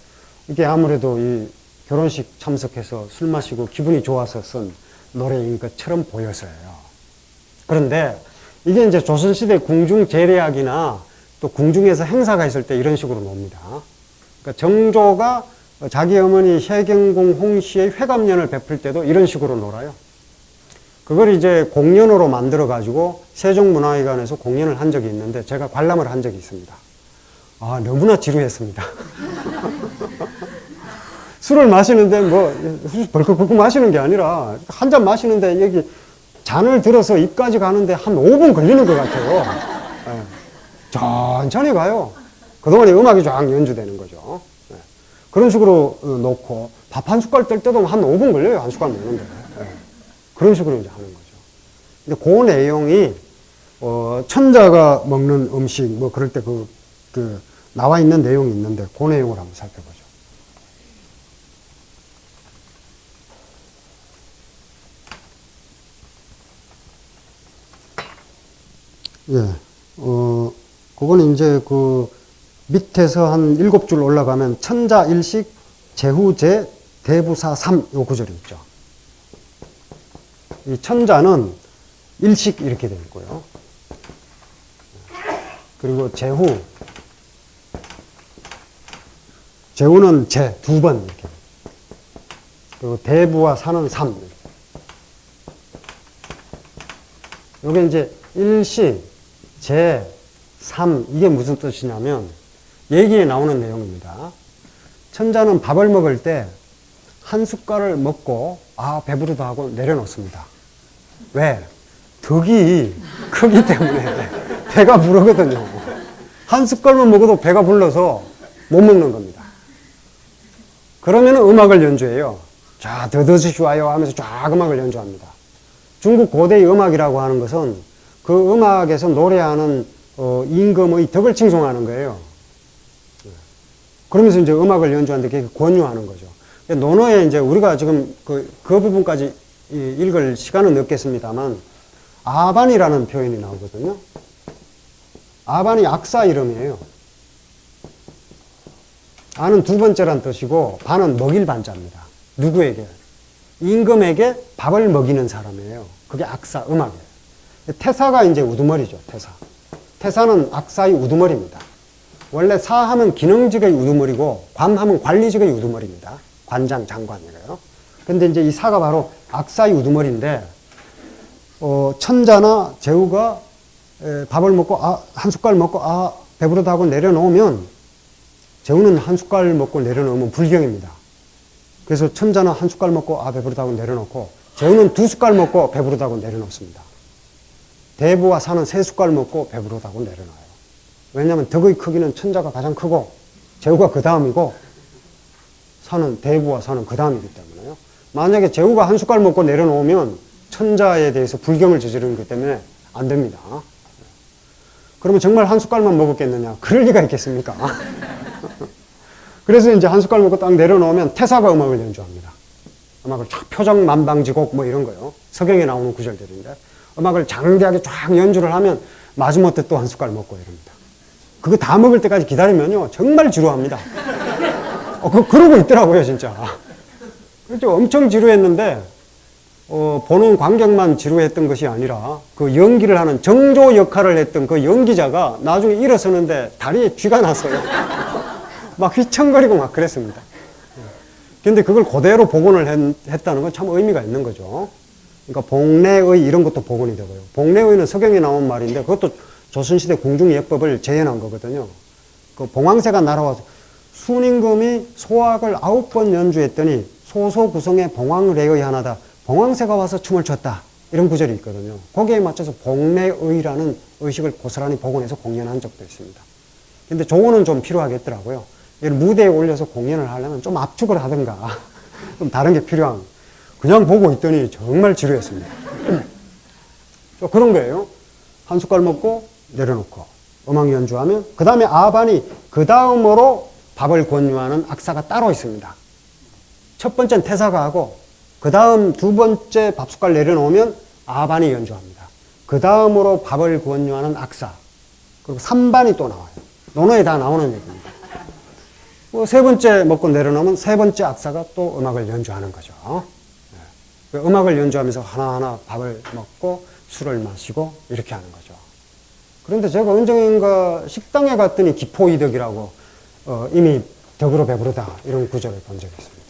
이게 아무래도 이 결혼식 참석해서 술 마시고 기분이 좋아서 쓴 노래인 것처럼 보여서요. 그런데 이게 이제 조선시대 궁중 제례학이나 또 궁중에서 행사가 있을 때 이런 식으로 놉니다. 그러니까 정조가 자기 어머니 혜경궁 홍씨의 회감년을 베풀 때도 이런 식으로 놀아요. 그걸 이제 공연으로 만들어가지고 세종문화회관에서 공연을 한 적이 있는데, 제가 관람을 한 적이 있습니다. 아, 너무나 지루했습니다. 술을 마시는데 뭐, 벌컥벌컥 마시는 게 아니라, 한 잔 마시는데 여기 잔을 들어서 입까지 가는데 한 5분 걸리는 것 같아요. 네. 천천히 가요. 그동안에 음악이 쫙 연주되는 거죠. 네. 그런 식으로 놓고, 밥 한 숟갈 뜰 때도 한 5분 걸려요. 한 숟갈 먹는데. 네. 그런 식으로 이제 하는 거죠. 근데 그 내용이, 천자가 먹는 음식, 뭐 그럴 때 나와 있는 내용이 있는데, 그 내용을 한번 살펴보죠. 예, 그거는 이제 그 밑에서 한 7줄 올라가면 천자 일식 제후제 대부사 삼 요 구절이 있죠. 이 천자는 일식 이렇게 되어 있고요. 그리고 제후는 제 두 번 이렇게. 그리고 대부와 사는 삼. 요게 이제 일식, 제, 삼 이게 무슨 뜻이냐면 얘기에 나오는 내용입니다. 천자는 밥을 먹을 때 한 숟갈을 먹고 배부르다 하고 내려놓습니다. 왜? 덕이 크기 때문에 배가 부르거든요. 한 숟갈만 먹어도 배가 불러서 못 먹는 겁니다. 그러면 음악을 연주해요. 자, 더 드시오아요 하면서 쫙 음악을 연주합니다. 중국 고대의 음악이라고 하는 것은 그 음악에서 노래하는 임금의 덕을 칭송하는 거예요. 그러면서 이제 음악을 연주하는데 그게 권유하는 거죠. 논어에 이제 우리가 지금 그 부분까지 읽을 시간은 없겠습니다만 아반이라는 표현이 나오거든요. 아반이 악사 이름이에요. 아는 두 번째란 뜻이고 반은 먹일 반자입니다. 누구에게? 임금에게 밥을 먹이는 사람이에요. 그게 악사, 음악이에요. 태사가 이제 우두머리죠. 태사는 악사의 우두머리입니다. 원래 사하면 기능직의 우두머리고 관하면 관리직의 우두머리입니다. 관장, 장관이래요. 근데 이제 이 사가 바로 악사의 우두머리인데 천자나 제후가 밥을 먹고 한 숟갈 먹고 배부르다 하고 내려놓으면 제후는 한 숟갈 먹고 내려놓으면 불경입니다. 그래서 천자는 한 숟갈 먹고 배부르다 하고 내려놓고 제후는 두 숟갈 먹고 배부르다 하고 내려놓습니다. 대부와 사는 세 숟갈 먹고 배부르다 하고 내려놔요. 왜냐하면 덕의 크기는 천자가 가장 크고 제후가 그 다음이고 대부와 사는 그 다음이기 때문에요. 만약에 제후가 한 숟갈 먹고 내려놓으면 천자에 대해서 불경을 저지르는 것 때문에 안 됩니다. 그러면 정말 한 숟갈만 먹었겠느냐? 그럴 리가 있겠습니까? 그래서 이제 한 숟갈 먹고 딱 내려놓으면 태사가 음악을 연주합니다. 음악을 쫙 표정만방지곡 뭐 이런 거요. 서경에 나오는 구절들인데 음악을 장대하게 쫙 연주를 하면 마지못해 또 한 숟갈 먹고 이럽니다. 그거 다 먹을 때까지 기다리면요 정말 지루합니다. 그러고 있더라고요 진짜. 그렇죠. 엄청 지루했는데 보는 관객만 지루했던 것이 아니라 그 연기를 하는 정조 역할을 했던 그 연기자가 나중에 일어서는데 다리에 쥐가 났어요. 막 휘청거리고 막 그랬습니다. 근데 그걸 그대로 복원을 했다는 건 참 의미가 있는 거죠. 그러니까 복례의 이런 것도 복원이 되고요. 복례의는 서경에 나온 말인데 그것도 조선시대 궁중예법을 재현한 거거든요. 그 봉황새가 날아와서 순임금이 소악을 9번 연주했더니 소소구성의 봉황례의 하나다. 봉황새가 와서 춤을 췄다. 이런 구절이 있거든요. 거기에 맞춰서 복례의라는 의식을 고스란히 복원해서 공연한 적도 있습니다. 근데 조언은 좀 필요하겠더라고요. 이걸 무대에 올려서 공연을 하려면 좀 압축을 하든가 좀 다른 게 필요한. 그냥 보고 있더니 정말 지루했습니다. 그런 거예요. 한 숟갈 먹고 내려놓고 음악 연주하면 그 다음에 아반이 그 다음으로 밥을 권유하는 악사가 따로 있습니다. 첫 번째는 태사가 하고 그 다음 두 번째 밥 숟갈 내려놓으면 아반이 연주합니다. 그 다음으로 밥을 권유하는 악사 그리고 3반이 또 나와요. 논어에 다 나오는 얘기입니다. 세 번째 먹고 내려놓으면 세 번째 악사가 또 음악을 연주하는 거죠. 음악을 연주하면서 하나하나 밥을 먹고 술을 마시고 이렇게 하는 거죠. 그런데 제가 언젠가 식당에 갔더니 기포이덕이라고 이미 덕으로 배부르다 이런 구절을 본 적이 있습니다.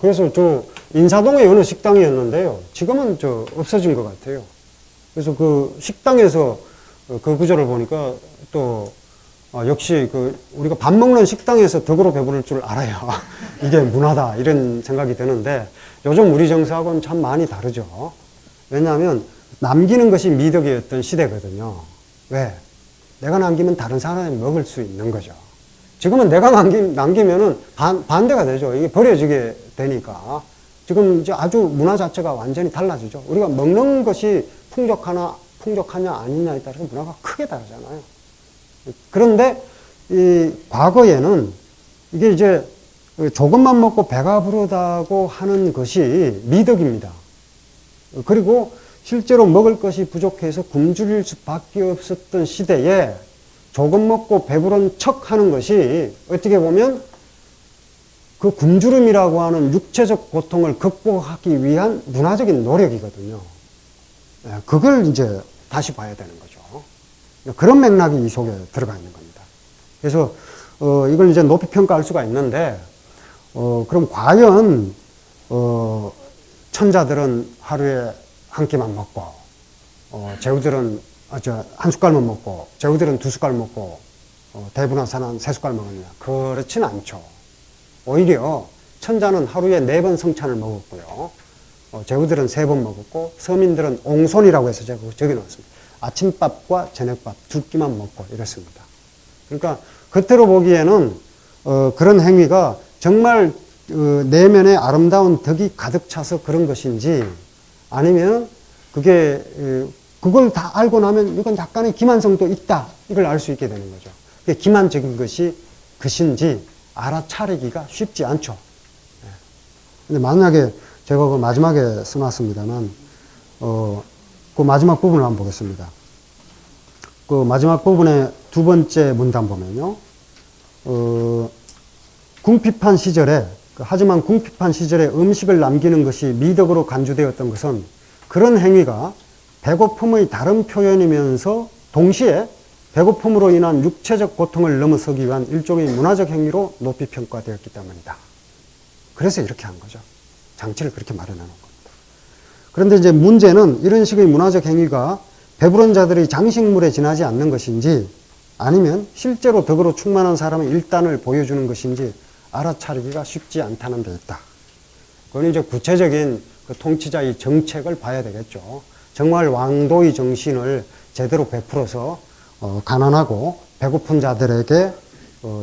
그래서 저 인사동의 어느 식당이었는데요. 지금은 없어진 것 같아요. 그래서 그 식당에서 그 구절을 보니까 또 역시 우리가 밥 먹는 식당에서 덕으로 배부를 줄 알아야 이게 문화다 이런 생각이 드는데 요즘 우리 정서하고는 참 많이 다르죠. 왜냐하면 남기는 것이 미덕이었던 시대거든요. 왜? 내가 남기면 다른 사람이 먹을 수 있는 거죠. 지금은 내가 남기면은 반대가 되죠. 이게 버려지게 되니까. 지금 이제 아주 문화 자체가 완전히 달라지죠. 우리가 먹는 것이 풍족하냐 아니냐에 따라서 문화가 크게 다르잖아요. 그런데 이 과거에는 이게 이제 조금만 먹고 배가 부르다고 하는 것이 미덕입니다. 그리고 실제로 먹을 것이 부족해서 굶주릴 수밖에 없었던 시대에 조금 먹고 배부른 척 하는 것이 어떻게 보면 그 굶주림이라고 하는 육체적 고통을 극복하기 위한 문화적인 노력이거든요. 그걸 이제 다시 봐야 되는 거죠. 그런 맥락이 이 속에 들어가 있는 겁니다. 그래서 이걸 이제 높이 평가할 수가 있는데 그럼 과연 천자들은 하루에 한 끼만 먹고 제후들은 한 숟갈만 먹고 제후들은 두 숟갈 먹고 대분화사는 세 숟갈 먹었냐? 그렇진 않죠. 오히려 천자는 하루에 4번 성찬을 먹었고요. 제후들은 3번 먹었고 서민들은 옹손이라고 해서 제가 적어놨습니다. 아침밥과 저녁밥 2끼만 먹고 이랬습니다. 그러니까 겉으로 보기에는 그런 행위가 정말 내면에 아름다운 덕이 가득 차서 그런 것인지 아니면 그걸 다 알고 나면 이건 약간의 기만성도 있다 이걸 알 수 있게 되는 거죠. 기만적인 것인지 알아차리기가 쉽지 않죠. 근데 만약에 제가 그 마지막에 써놨습니다만 그 마지막 부분을 한번 보겠습니다. 그 마지막 부분의 두 번째 문단 보면요. 궁핍한 시절에 하지만 궁핍한 시절에 음식을 남기는 것이 미덕으로 간주되었던 것은 그런 행위가 배고픔의 다른 표현이면서 동시에 배고픔으로 인한 육체적 고통을 넘어서기 위한 일종의 문화적 행위로 높이 평가되었기 때문이다. 그래서 이렇게 한 거죠. 장치를 그렇게 마련해 놓은 겁니다. 그런데 이제 문제는 이런 식의 문화적 행위가 배부른 자들의 장식물에 지나지 않는 것인지 아니면 실제로 덕으로 충만한 사람의 일단을 보여주는 것인지 알아차리기가 쉽지 않다는 데 있다. 그건 이제 구체적인 그 통치자의 정책을 봐야 되겠죠. 정말 왕도의 정신을 제대로 베풀어서 가난하고 배고픈 자들에게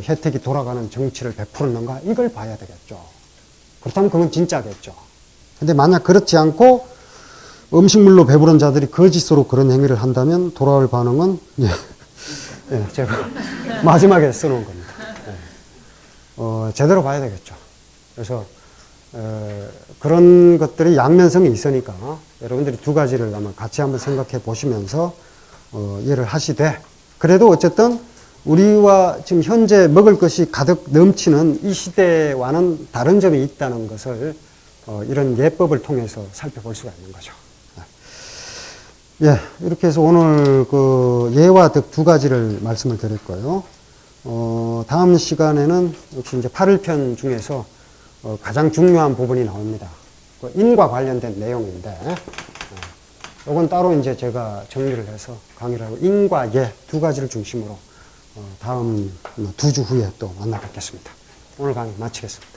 혜택이 돌아가는 정치를 베푸는가 이걸 봐야 되겠죠. 그렇다면 그건 진짜겠죠. 근데 만약 그렇지 않고 음식물로 배부른 자들이 거짓으로 그런 행위를 한다면 돌아올 반응은 제가 마지막에 써놓은 겁니다. 제대로 봐야 되겠죠. 그래서 그런 것들이 양면성이 있으니까 여러분들이 두 가지를 아마 같이 한번 생각해 보시면서 이해를 하시되 그래도 어쨌든 우리와 지금 현재 먹을 것이 가득 넘치는 이 시대와는 다른 점이 있다는 것을 이런 예법을 통해서 살펴볼 수가 있는 거죠. 예, 이렇게 해서 오늘 그 예와 덕 두 가지를 말씀을 드릴 거예요. 다음 시간에는 역시 이제 8일편 중에서 가장 중요한 부분이 나옵니다. 그 인과 관련된 내용인데, 이건 따로 이제 제가 정리를 해서 강의를 하고 인과 예 두 가지를 중심으로 다음 2주 후에 또 만나 뵙겠습니다. 오늘 강의 마치겠습니다.